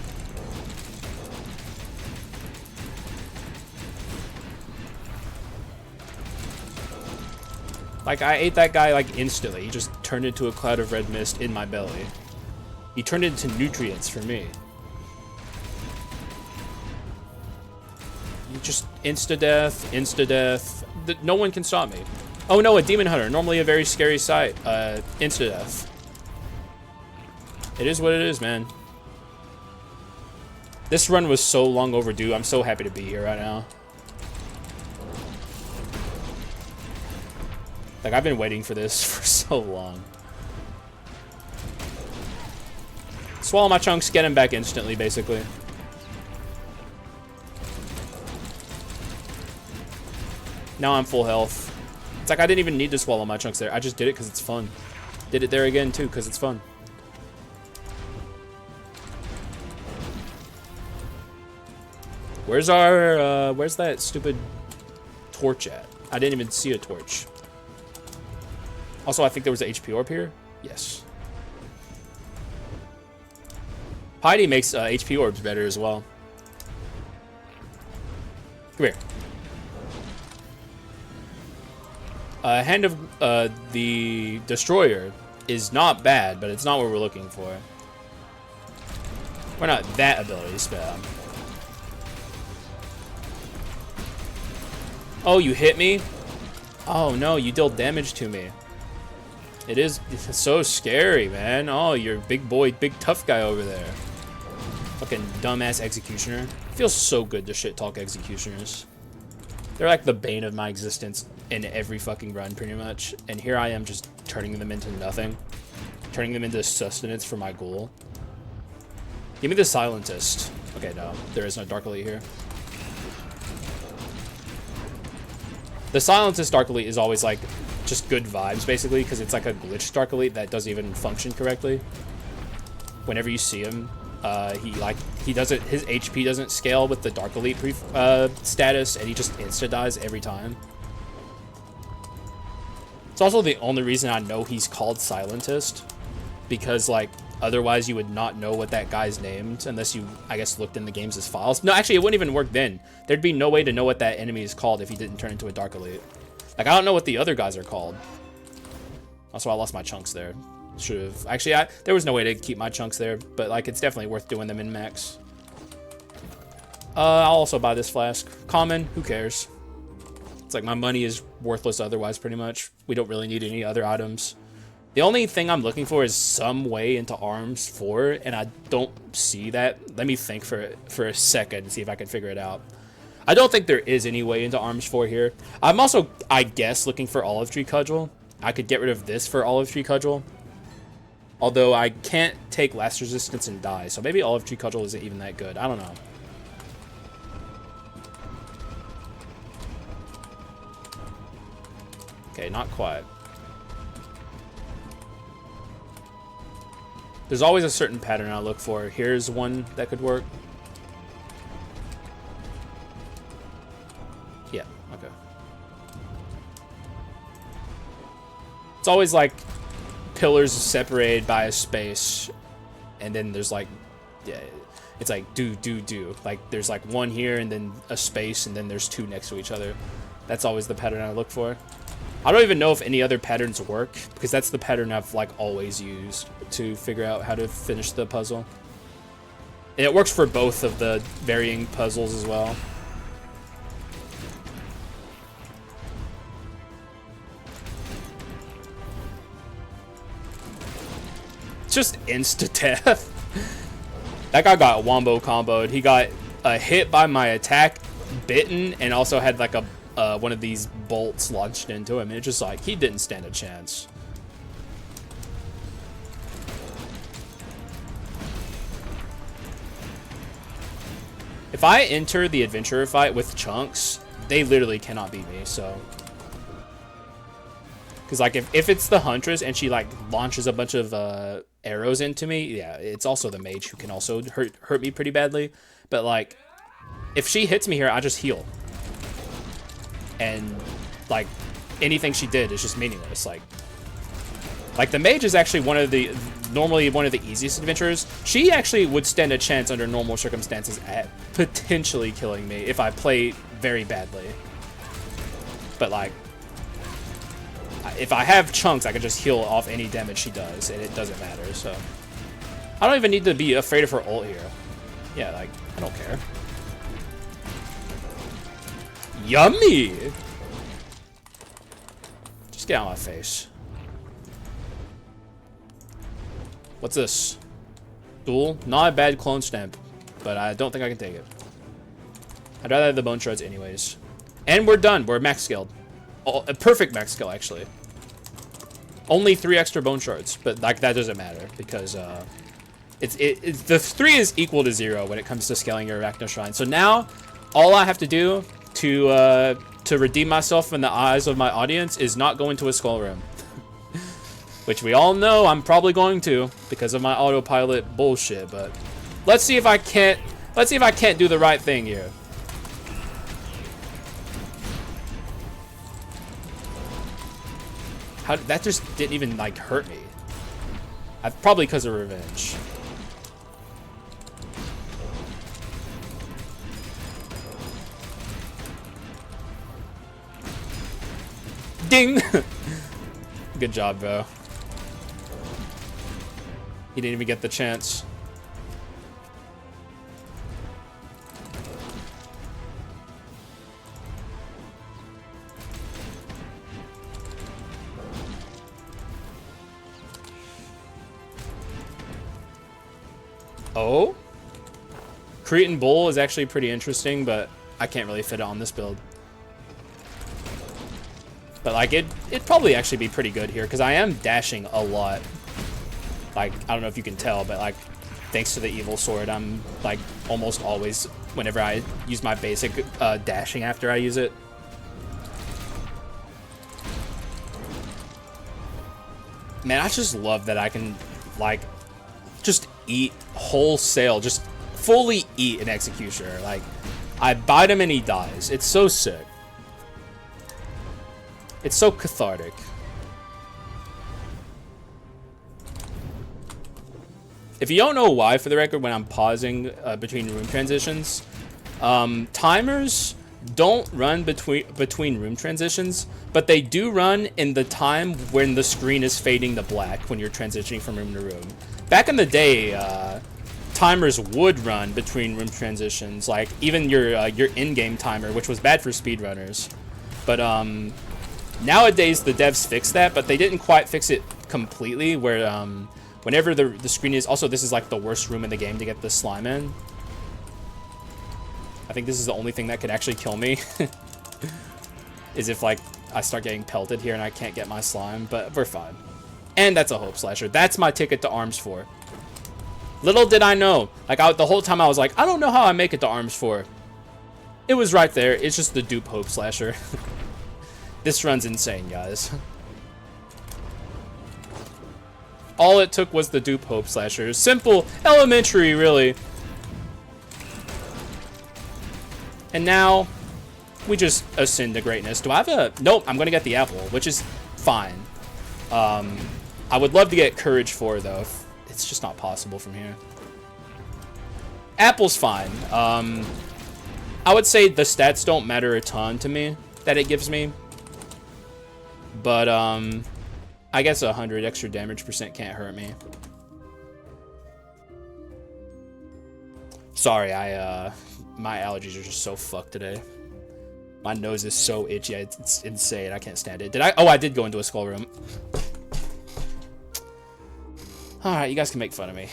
Speaker 1: Like, I ate that guy, like, instantly. He just turned into a cloud of red mist in my belly. He turned into nutrients for me. You just insta-death, insta-death. No one can stop me. Oh no, a Demon Hunter. Normally a very scary sight. Insta-death. It is what it is, man. This run was so long overdue. I'm so happy to be here right now. Like, I've been waiting for this for so long. Swallow my chunks, get him back instantly, basically. Now I'm full health. It's like I didn't even need to swallow my chunks there. I just did it because it's fun. Did it there again, too, because it's fun. Where's our, where's that stupid torch at? I didn't even see a torch. Also, I think there was an HP orb here. Yes. Piety makes HP orbs better as well. Come here. Hand of the Destroyer is not bad, but it's not what we're looking for. We're not that ability spam. Oh, you hit me? Oh no, you dealt damage to me. It's so scary, man. Oh, you're a big boy, big tough guy over there. Fucking dumbass executioner. Feels so good to shit talk executioners. They're like the bane of my existence in every fucking run, pretty much. And here I am just turning them into nothing. Turning them into sustenance for my ghoul. Give me the Scientist. Okay, no. There is no Dark Elite here. The Scientist Dark Elite is always like just good vibes, basically, because it's like a glitched Dark Elite that doesn't even function correctly. Whenever you see him, he doesn't, his HP doesn't scale with the Dark Elite status, and he just insta dies every time. It's also the only reason I know he's called Scientist, because like otherwise you would not know what that guy's named unless you, I guess, looked in the game's files. No, actually, it wouldn't even work then. There'd be no way to know what that enemy is called if he didn't turn into a Dark Elite. Like, I don't know what the other guys are called. Also, I lost my chunks there. Should have. Actually, there was no way to keep my chunks there, but like, it's definitely worth doing them in max. I'll also buy this flask. Common, who cares? It's like my money is worthless otherwise, pretty much. We don't really need any other items. The only thing I'm looking for is some way into Arms 4, and I don't see that. Let me think for a second and see if I can figure it out. I don't think there is any way into Arms 4 here. I'm also, I guess, looking for Olive Tree Cudgel. I could get rid of this for Olive Tree Cudgel. Although I can't take Last Resistance and die, so maybe Olive Tree Cudgel isn't even that good. I don't know. Okay, not quite. There's always a certain pattern I look for. Here's one that could work. Yeah, okay. It's always like pillars separated by a space, and then there's like, yeah, it's like do. Like there's like one here and then a space, and then there's two next to each other. That's always the pattern I look for. I don't even know if any other patterns work, because that's the pattern I've like always used to figure out how to finish the puzzle. And it works for both of the varying puzzles as well. It's just insta-death. That guy got wombo comboed. He got hit by my attack, bitten, and also had like a one of these bolts launched into him. And it's just like, he didn't stand a chance. If I enter the adventurer fight with chunks, they literally cannot beat me, so. Because like, if it's the Huntress and she like launches a bunch of arrows into me, yeah, it's also the mage who can also hurt me pretty badly. But like, if she hits me here, I just heal. And like, anything she did is just meaningless. Like the mage is actually normally one of the easiest adventurers. She actually would stand a chance under normal circumstances at potentially killing me if I play very badly. But like, if I have chunks, I can just heal off any damage she does, and it doesn't matter, so. I don't even need to be afraid of her ult here. Yeah, like, I don't care. Yummy! Just get out of my face. What's this? Duel? Not a bad clone stamp, but I don't think I can take it. I'd rather have the bone shards anyways. And we're done. We're max scaled. Oh, a perfect max scale, actually. Only 3 extra bone shards, but like that doesn't matter because the 3 is equal to 0 when it comes to scaling your Arachno Shrine. So now, all I have to do to redeem myself in the eyes of my audience is not go into a skull room. Which we all know I'm probably going to because of my autopilot bullshit, but let's see if I can't do the right thing here. How, that just didn't even like hurt me. Probably because of revenge. Ding! Good job, bro. He didn't even get the chance. Oh? Cretan Bull is actually pretty interesting, but I can't really fit it on this build. But like it'd probably actually be pretty good here because I am dashing a lot. Like, I don't know if you can tell, but like thanks to the evil sword, I'm like almost always, whenever I use my basic, dashing after I use it. Man, I just love that I can like just eat wholesale, just fully eat an executioner. Like, I bite him and he dies. It's so sick. It's so cathartic. If you don't know why, for the record, when I'm pausing between room transitions, timers don't run between room transitions, but they do run in the time when the screen is fading to black when you're transitioning from room to room. Back in the day, timers would run between room transitions, like even your in-game timer, which was bad for speedrunners. But nowadays the devs fixed that, but they didn't quite fix it completely, where whenever the screen is... Also, this is like the worst room in the game to get the slime in. I think this is the only thing that could actually kill me. Is if like I start getting pelted here and I can't get my slime, but we're fine. And that's a hope slasher. That's my ticket to Arms 4. Little did I know. Like, the whole time I was like, I don't know how I make it to Arms 4. It was right there. It's just the dupe hope slasher. This run's insane, guys. All it took was the dupe hope slasher. Simple, elementary, really. And now, we just ascend to greatness. Do I have a... Nope, I'm going to get the apple, which is fine. I would love to get Courage 4, though. It's just not possible from here. Apple's fine. I would say the stats don't matter a ton to me that it gives me. But, I guess 100 extra damage percent can't hurt me. Sorry, my allergies are just so fucked today. My nose is so itchy, it's insane. I can't stand it. Oh, I did go into a skull room. Alright, you guys can make fun of me.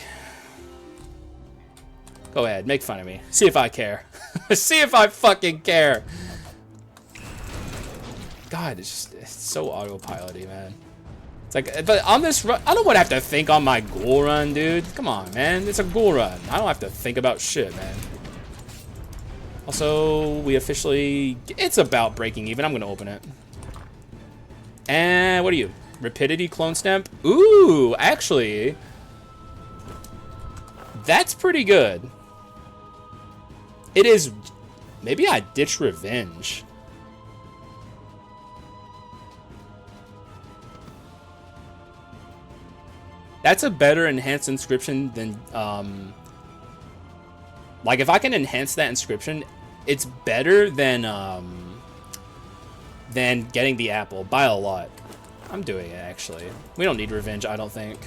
Speaker 1: Go ahead, make fun of me. See if I care. See if I fucking care. God, it's so autopilot-y, man. It's like, but on this run, I don't want to have to think on my ghoul run, dude. Come on, man. It's a ghoul run. I don't have to think about shit, man. Also, we officially... It's about breaking even. I'm going to open it. And what are you? Rapidity clone stamp? Ooh, actually... That's pretty good. It is... Maybe I ditch revenge. That's a better enhanced inscription than... Like, if I can enhance that inscription, it's better than getting the apple by a lot. I'm doing it, actually. We don't need revenge, I don't think.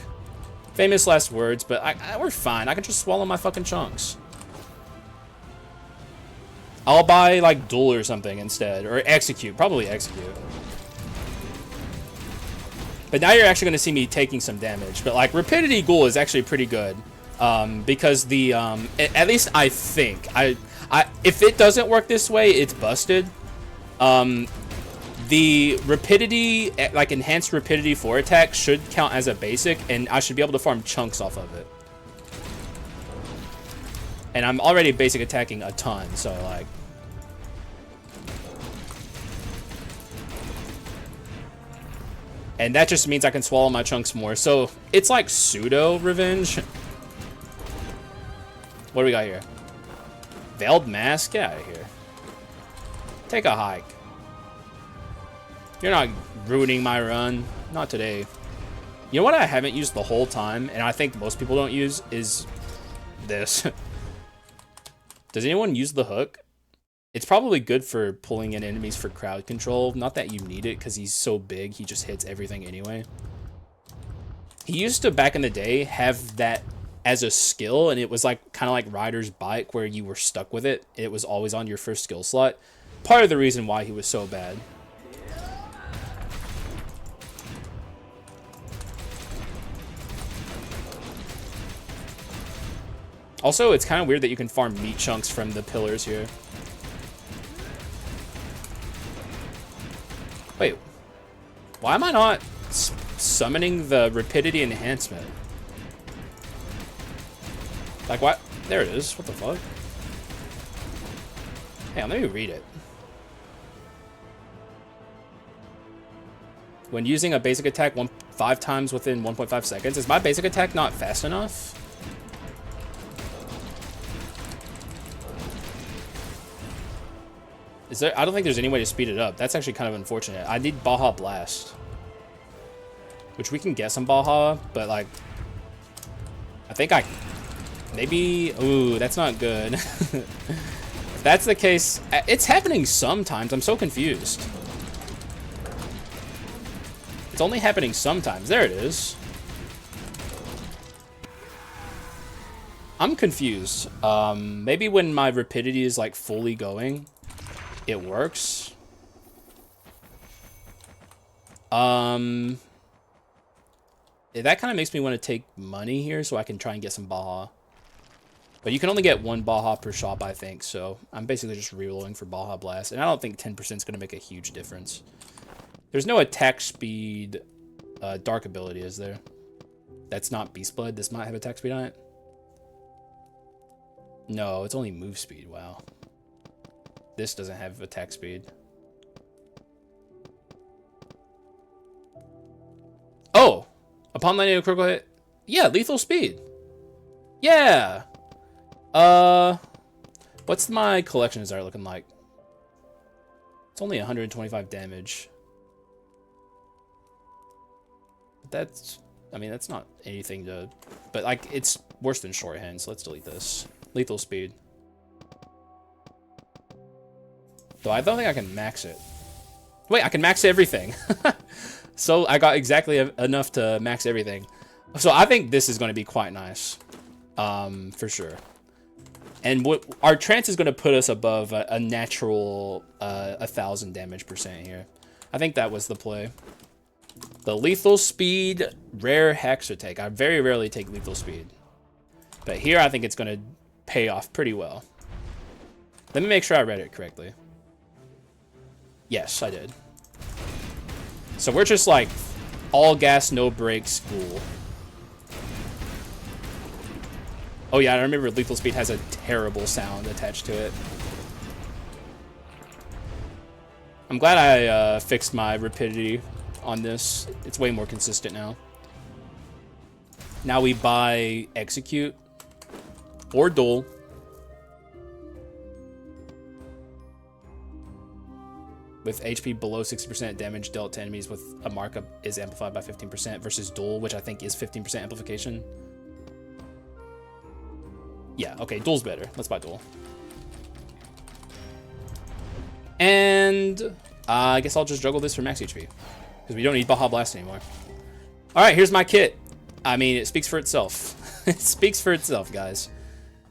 Speaker 1: Famous last words, but we're fine. I can just swallow my fucking chunks. I'll buy, like, Duel or something instead. Or Execute. Probably Execute. But now you're actually going to see me taking some damage. But, like, Rapidity Ghoul is actually pretty good. Because the, at least I think, if it doesn't work this way, it's busted. The rapidity, like enhanced rapidity for attack, should count as a basic, and I should be able to farm chunks off of it. And I'm already basic attacking a ton, so like... And that just means I can swallow my chunks more. So it's like pseudo revenge. What do we got here? Veiled Mask? Get out of here. Take a hike. You're not ruining my run. Not today. You know what I haven't used the whole time, and I think most people don't use, is this. Does anyone use the hook? It's probably good for pulling in enemies for crowd control. Not that you need it, because he's so big, he just hits everything anyway. He used to, back in the day, have that as a skill, and it was like kind of like Rider's Bike, where you were stuck with it. It was always on your first skill slot. Part of the reason why he was so bad. Also, it's kind of weird that you can farm meat chunks from the pillars here. Wait, why am I not summoning the rapidity enhancement? Like, what? There it is. What the fuck? Hang on, let me read it. When using a basic attack 5 times within 1.5 seconds, is my basic attack not fast enough? Is there? I don't think there's any way to speed it up. That's actually kind of unfortunate. I need Baja Blast, which we can get some Baja, but like, I think maybe. Ooh, that's not good. If that's the case, it's happening sometimes. I'm so confused. It's only happening sometimes. There it is. I'm confused. Maybe when my rapidity is like fully going, it works. That kind of makes me want to take money here so I can try and get some Baja. But you can only get 1 Baja per shop, I think. So I'm basically just rerolling for Baja Blast. And I don't think 10% is going to make a huge difference. There's no attack speed dark ability, is there? That's not Beast Blood. This might have attack speed on it. No, it's only move speed. Wow. This doesn't have attack speed. Oh! Upon landing a critical hit. Yeah, lethal speed. Yeah! What's my collections are looking like? It's only 125 damage. That's, I mean, that's not anything to, but like, it's worse than shorthand, so let's delete this. Lethal speed. Though I don't think I can max it. Wait, I can max everything. So I got exactly enough to max everything. So I think this is going to be quite nice. For sure. And what our trance is going to put us above a natural 1,000 damage % here. I think that was the play. The lethal speed, rare Haxa take. I very rarely take lethal speed. But here I think it's going to pay off pretty well. Let me make sure I read it correctly. Yes, I did. So we're just like all gas, no brakes, Ghoul. Oh yeah, I remember lethal speed has a terrible sound attached to it. I'm glad I fixed my rapidity on this. It's way more consistent now. Now we buy Execute or Duel. With HP below 60%, damage dealt to enemies with a markup is amplified by 15% versus Duel, which I think is 15% amplification. Yeah, okay, Duel's better. Let's buy Duel. And I guess I'll just juggle this for max HP, because we don't need Baja Blast anymore. All right, here's my kit. I mean, it speaks for itself. It speaks for itself, guys.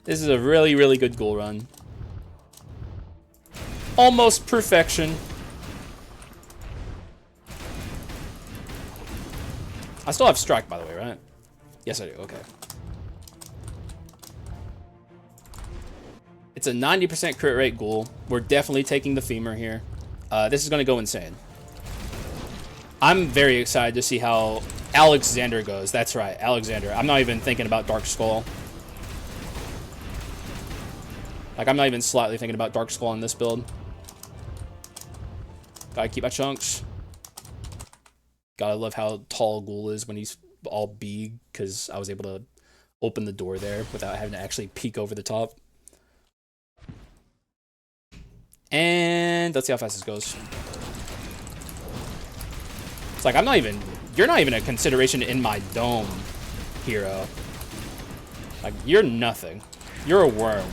Speaker 1: This is a really, really good Ghoul run. Almost perfection. I still have Strike, by the way, right? Yes, I do. Okay. It's a 90% crit rate Ghoul. We're definitely taking the Femur here. This is going to go insane. I'm very excited to see how Alexander goes. That's right, Alexander. I'm not even thinking about Dark Skull. Like, I'm not even slightly thinking about Dark Skull in this build. Gotta keep my chunks. Gotta love how tall Ghoul is when he's all big, because I was able to open the door there without having to actually peek over the top. And let's see how fast this goes. It's like, you're not even a consideration in my dome, hero. Like, you're nothing. You're a worm.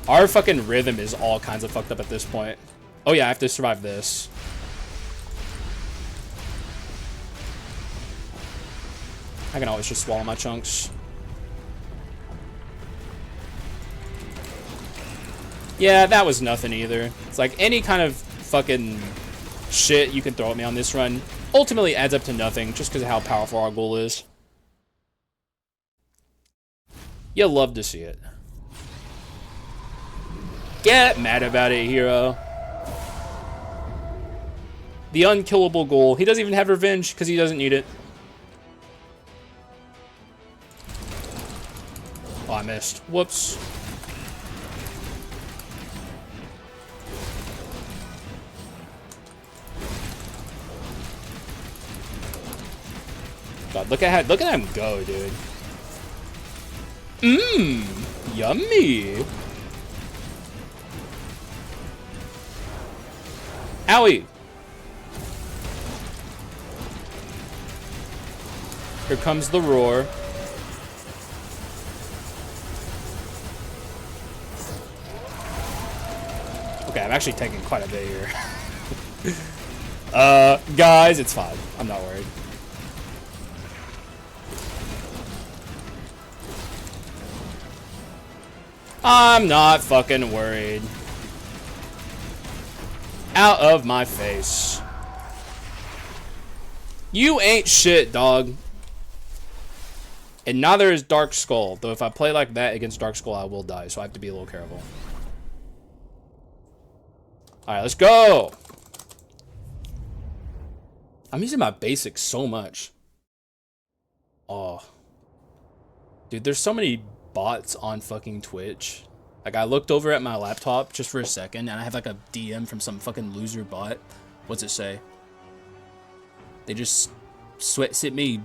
Speaker 1: Our fucking rhythm is all kinds of fucked up at this point. Oh yeah, I have to survive this. I can always just swallow my chunks. Yeah, that was nothing either. It's like any kind of fucking shit you can throw at me on this run, ultimately adds up to nothing just because of how powerful our Ghoul is. You'll love to see it. Get mad about it, hero. The unkillable Ghoul. He doesn't even have revenge because he doesn't need it. Oh, I missed. Whoops. God, look at him go, dude. Mmm, yummy. Owie. Here comes the roar. Okay, I'm actually taking quite a bit here. Guys, it's fine. I'm not worried. I'm not fucking worried. Out of my face. You ain't shit, dog. And neither is Dark Skull. Though if I play like that against Dark Skull, I will die. So I have to be a little careful. Alright, let's go. I'm using my basics so much. Oh. Dude, there's so many bots on fucking Twitch. Like, I looked over at my laptop just for a second, and I have like a DM from some fucking loser bot. What's it say? They just sent me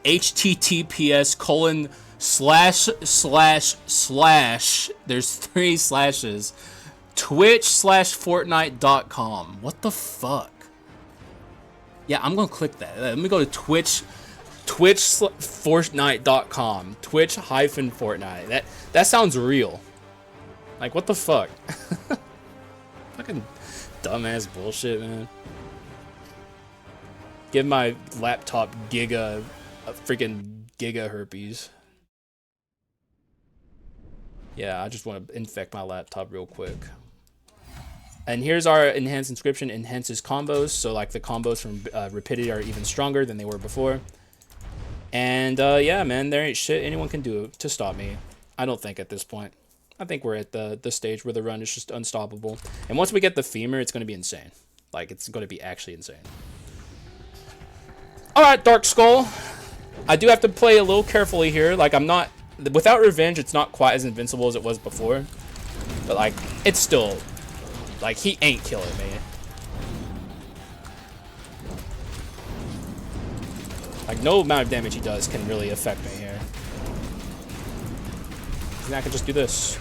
Speaker 1: https:// there's 3 slashes twitch/fortnite.com. What the fuck? Yeah, I'm gonna click that. Let me go to twitch/fortnite.com. Twitch-Fortnite. That sounds real. Like, what the fuck? Fucking dumbass bullshit, man. Give my laptop freaking giga herpes. Yeah, I just want to infect my laptop real quick. And here's our enhanced inscription. Enhances combos, so like the combos from Rapidity are even stronger than they were before. And yeah, man, there ain't shit anyone can do to stop me. I don't think at this point. I think we're at the stage where the run is just unstoppable. And once we get the femur, it's going to be insane. Like, it's going to be actually insane. Alright, Dark Skull. I do have to play a little carefully here. Like, I'm not... Without revenge, it's not quite as invincible as it was before. But, like, it's still... Like, he ain't killing me. Like, no amount of damage he does can really affect me here. And I can just do this.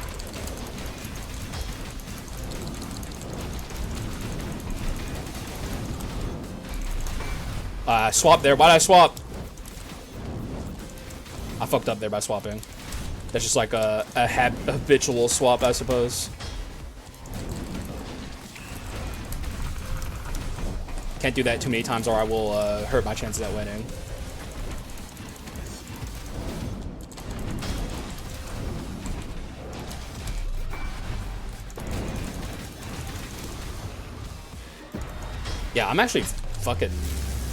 Speaker 1: I swapped there. Why'd I swap? I fucked up there by swapping. That's just like a habitual swap, I suppose. Can't do that too many times or I will hurt my chances at winning. Yeah, I'm actually fucking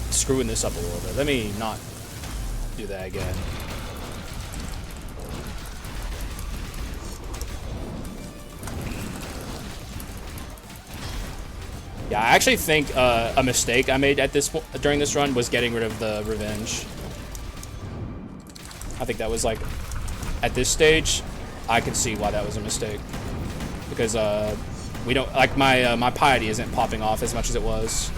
Speaker 1: screwing this up a little bit. Let me not do that again. Yeah, I actually think a mistake I made at during this run was getting rid of the revenge. I think that was like, at this stage, I can see why that was a mistake. Because we don't, like, my piety isn't popping off as much as it was.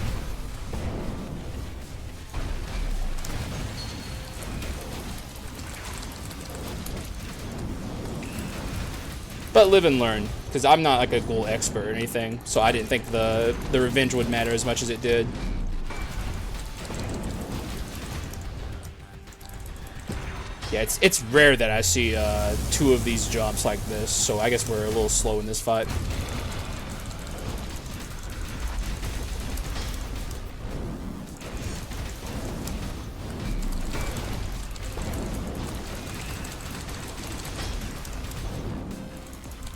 Speaker 1: But live and learn, because I'm not like a ghoul expert or anything, so I didn't think the revenge would matter as much as it did. Yeah, it's rare that I see 2 of these jobs like this, so I guess we're a little slow in this fight.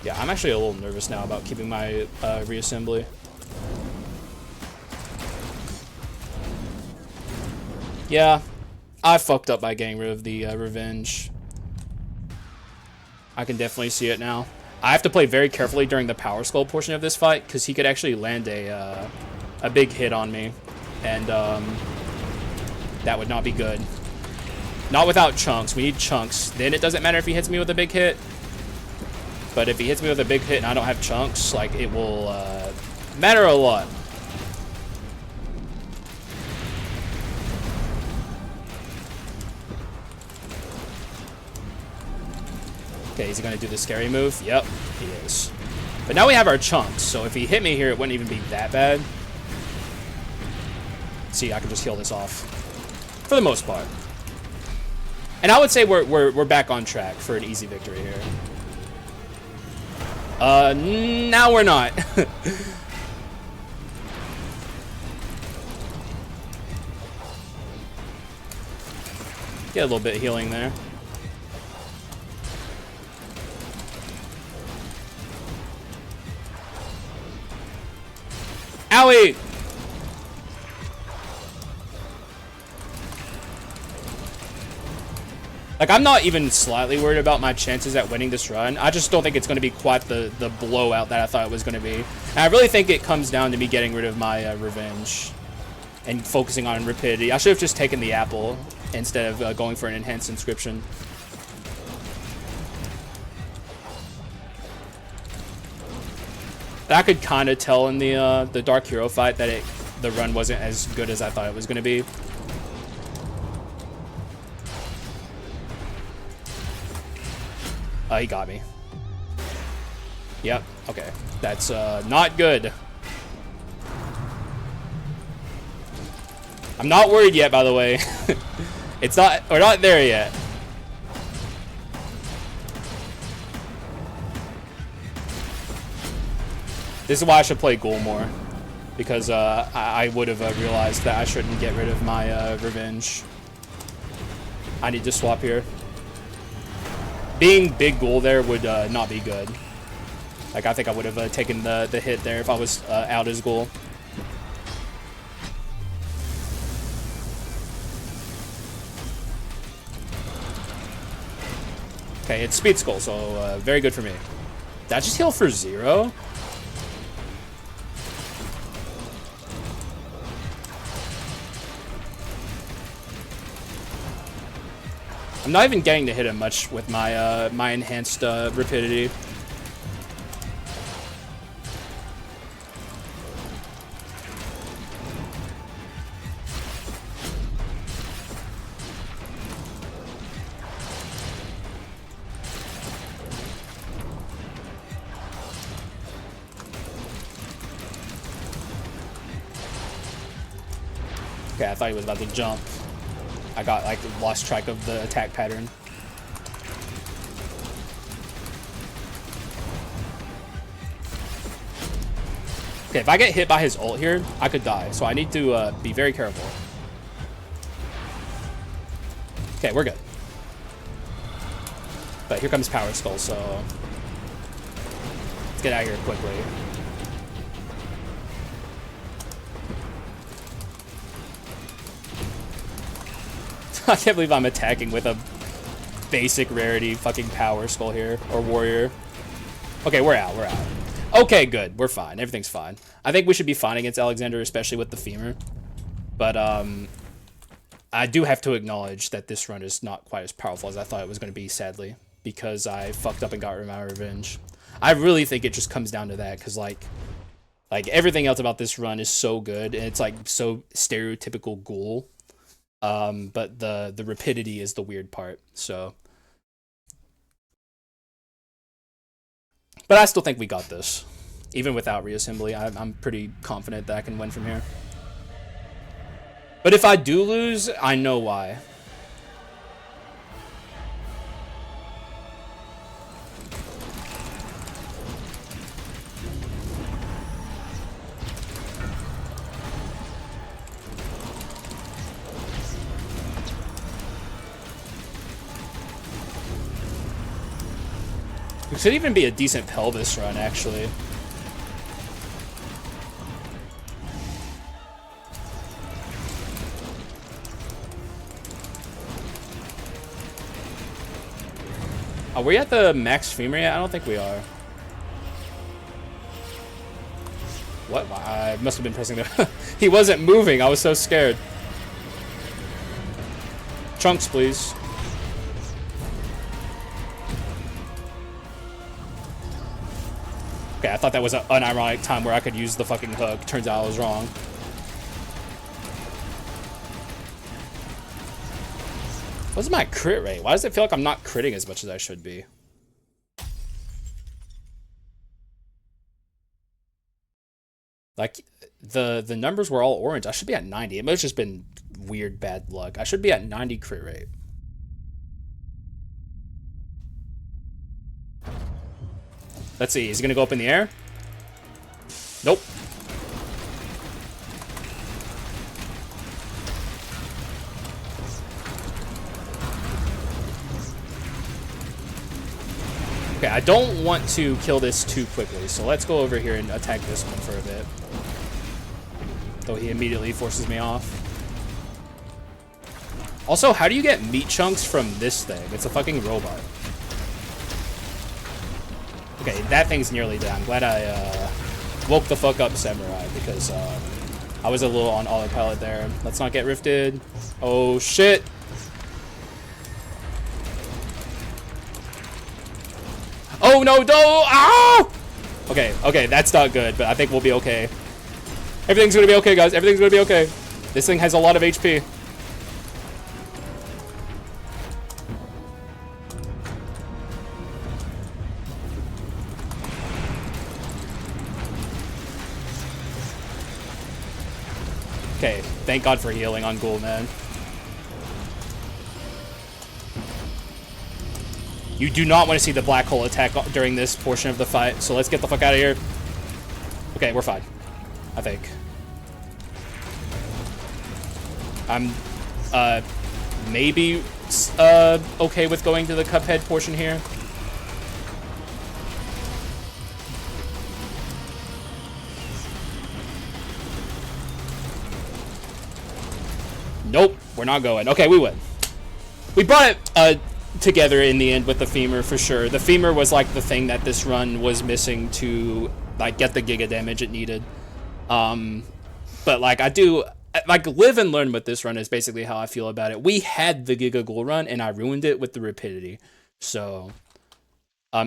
Speaker 1: Yeah, I'm actually a little nervous now about keeping my reassembly. Yeah, I fucked up by getting rid of the revenge. I can definitely see it now. I have to play very carefully during the Power Skull portion of this fight, because he could actually land a big hit on me, and that would not be good. Not without chunks. We need chunks. Then it doesn't matter if he hits me with a big hit, but if he hits me with a big hit and I don't have chunks, like, it will matter a lot. Okay, is he gonna do the scary move? Yep, he is. But now we have our chunks, so if he hit me here, it wouldn't even be that bad. See, I can just heal this off. For the most part. And I would say we're back on track for an easy victory here. Now we're not. Get a little bit of healing there. Owie! Like, I'm not even slightly worried about my chances at winning this run. I just don't think it's going to be quite the blowout that I thought it was going to be. And I really think it comes down to me getting rid of my revenge and focusing on rapidity. I should have just taken the apple instead of going for an enhanced inscription. I could kind of tell in the Dark Hero fight that the run wasn't as good as I thought it was going to be. He got me. Yep, okay. That's not good. I'm not worried yet, by the way. We're not there yet. This is why I should play Ghoul more. Because I would have realized that I shouldn't get rid of my revenge. I need to swap here. Being big Ghoul there would not be good. Like, I think I would have taken the hit there if I was out as Ghoul. Okay, it's Speed Skull, so very good for me. Did I just heal for 0? I'm not even getting to hit him much with my my enhanced rapidity. Okay, I thought he was about to jump. I got, like, lost track of the attack pattern. Okay, if I get hit by his ult here, I could die. So I need to be very careful. Okay, we're good. But here comes Power Skull, so let's get out of here quickly. I can't believe I'm attacking with a basic rarity fucking Power Skull here, or Warrior. Okay, we're out, we're out. Okay, good, we're fine, everything's fine. I think we should be fine against Alexander, especially with the Femur. But, I do have to acknowledge that this run is not quite as powerful as I thought it was going to be, sadly. Because I fucked up and got my revenge. I really think it just comes down to that, because, like everything else about this run is so good, and it's, like, so stereotypical Ghoul. But the rapidity is the weird part, so. But I still think we got this. Even without reassembly, I'm pretty confident that I can win from here. But if I do lose, I know why. It could even be a decent pelvis run, actually. Are we at the max femur yet? I don't think we are. What? I must have been pressing the... He wasn't moving. I was so scared. Chunks, please. Okay, I thought that was an unironic time where I could use the fucking hook. Turns out I was wrong. What's my crit rate? Why does it feel like I'm not critting as much as I should be? Like, the numbers were all orange. I should be at 90. It must have just been weird bad luck. I should be at 90 crit rate. Let's see. Is he going to go up in the air? Nope. Okay, I don't want to kill this too quickly, so let's go over here and attack this one for a bit. Though he immediately forces me off. Also, how do you get meat chunks from this thing? It's a fucking robot. Okay, that thing's nearly dead. I'm glad I woke the fuck up Samurai, because I was a little on autopilot there. Let's not get rifted. Oh, shit. Oh, no, no! Ah! Okay, that's not good, but I think we'll be okay. Everything's gonna be okay, guys. Everything's gonna be okay. This thing has a lot of HP. Okay, thank God for healing on Ghoul, man. You do not want to see the black hole attack during this portion of the fight, so let's get the fuck out of here. Okay, we're fine. I think. I'm, maybe, okay with going to the Cuphead portion here. Nope, we're not going. Okay, we win. We brought it, together in the end with the femur for sure. The femur was like the thing that this run was missing to like get the giga damage it needed. But like I do like live and learn with this run is basically how I feel about it. We had the Giga Ghoul run and I ruined it with the Rapidity. So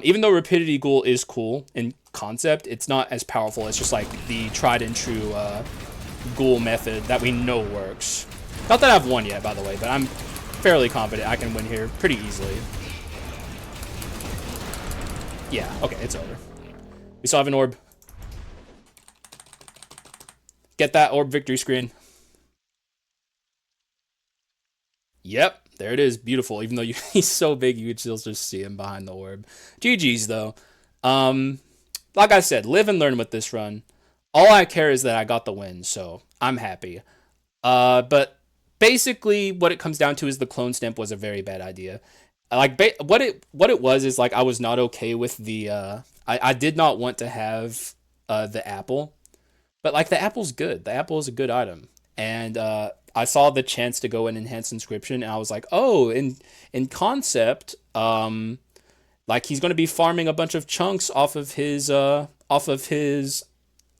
Speaker 1: even though Rapidity Ghoul is cool in concept, it's not as powerful as just like the tried and true Ghoul method that we know works. Not that I've won yet, by the way, but I'm fairly confident I can win here pretty easily. Yeah, okay, it's over. We still have an orb. Get that orb victory screen. Yep, there it is. Beautiful. Even though he's so big, you could still just see him behind the orb. GG's, though. Like I said, live and learn with this run. All I care is that I got the win, so I'm happy. But basically, what it comes down to is the clone stamp was a very bad idea. Like what it was is like I was not okay with the I did not want to have the apple, but like the apple's good. The apple is a good item, and I saw the chance to go and enhance inscription, and I was like, oh, in concept, like he's going to be farming a bunch of chunks off of his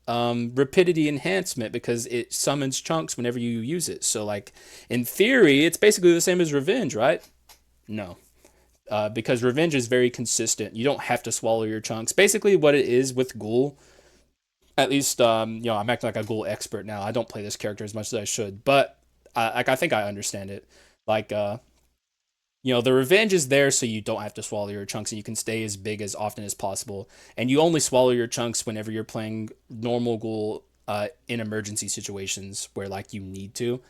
Speaker 1: rapidity enhancement because it summons chunks whenever you use it. So like in theory, it's basically the same as revenge, right? No. Because revenge is very consistent. You don't have to swallow your chunks. Basically what it is with Ghoul, at least, I'm acting like a Ghoul expert now. I don't play this character as much as I should, but I think I understand it. Like, the revenge is there so you don't have to swallow your chunks and you can stay as big as often as possible. And you only swallow your chunks whenever you're playing normal Ghoul in emergency situations where, like, you need to.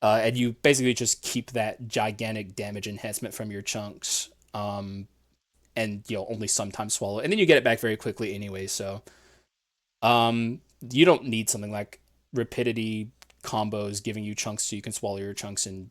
Speaker 1: And you basically just keep that gigantic damage enhancement from your chunks. And, only sometimes swallow it. And then you get it back very quickly anyway, so... you don't need something like rapidity combos giving you chunks so you can swallow your chunks and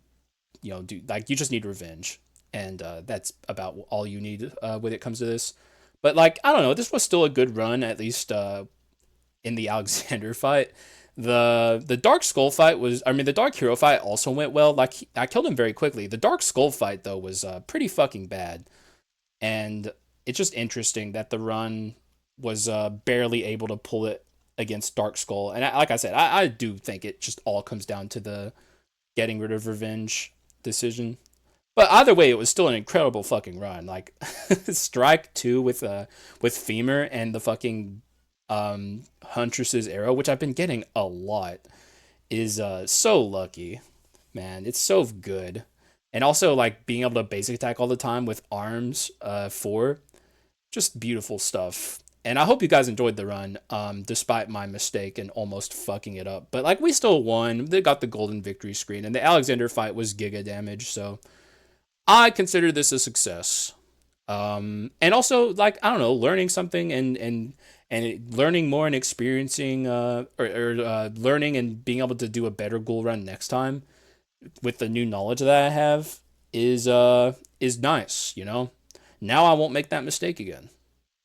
Speaker 1: you just need revenge, and that's about all you need when it comes to this. But like I don't know, this was still a good run, at least in the Alexander fight. The Dark Skull fight the Dark Hero fight also went well. Like I killed him very quickly. The Dark Skull fight though was pretty fucking bad. And it's just interesting that the run was barely able to pull it against Dark Skull. And like I said, I do think it just all comes down to the getting rid of revenge decision. But either way, it was still an incredible fucking run. Like strike two with femur and the fucking Huntress's arrow, which I've been getting a lot, is so lucky, man. It's so good. And also like being able to basic attack all the time with arms four, just beautiful stuff. And I hope you guys enjoyed the run, despite my mistake and almost fucking it up. But like we still won. They got the golden victory screen, and the Alexander fight was giga damage, so I consider this a success. And also like I don't know, learning something and learning more and experiencing learning and being able to do a better goal run next time with the new knowledge that I have is nice, you know. Now I won't make that mistake again.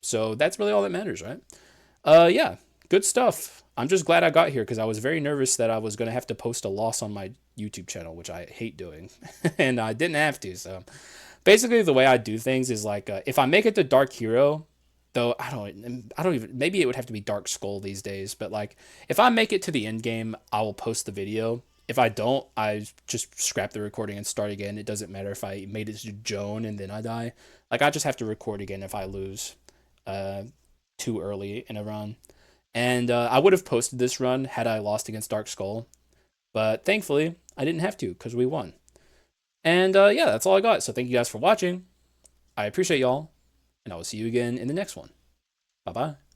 Speaker 1: So that's really all that matters, right? Yeah, good stuff. I'm just glad I got here because I was very nervous that I was gonna have to post a loss on my YouTube channel, which I hate doing, and I didn't have to. So basically, the way I do things is like if I make it to Dark Hero, though I don't even maybe it would have to be Dark Skull these days, but like if I make it to the end game, I will post the video. If I don't, I just scrap the recording and start again. It doesn't matter if I made it to Joan and then I die. Like I just have to record again if I lose uh, too early in a run. And I would have posted this run had I lost against Dark Skull, but thankfully I didn't have to because we won. And yeah, that's all I got. So thank you guys for watching. I appreciate y'all, and I will see you again in the next one. Bye bye.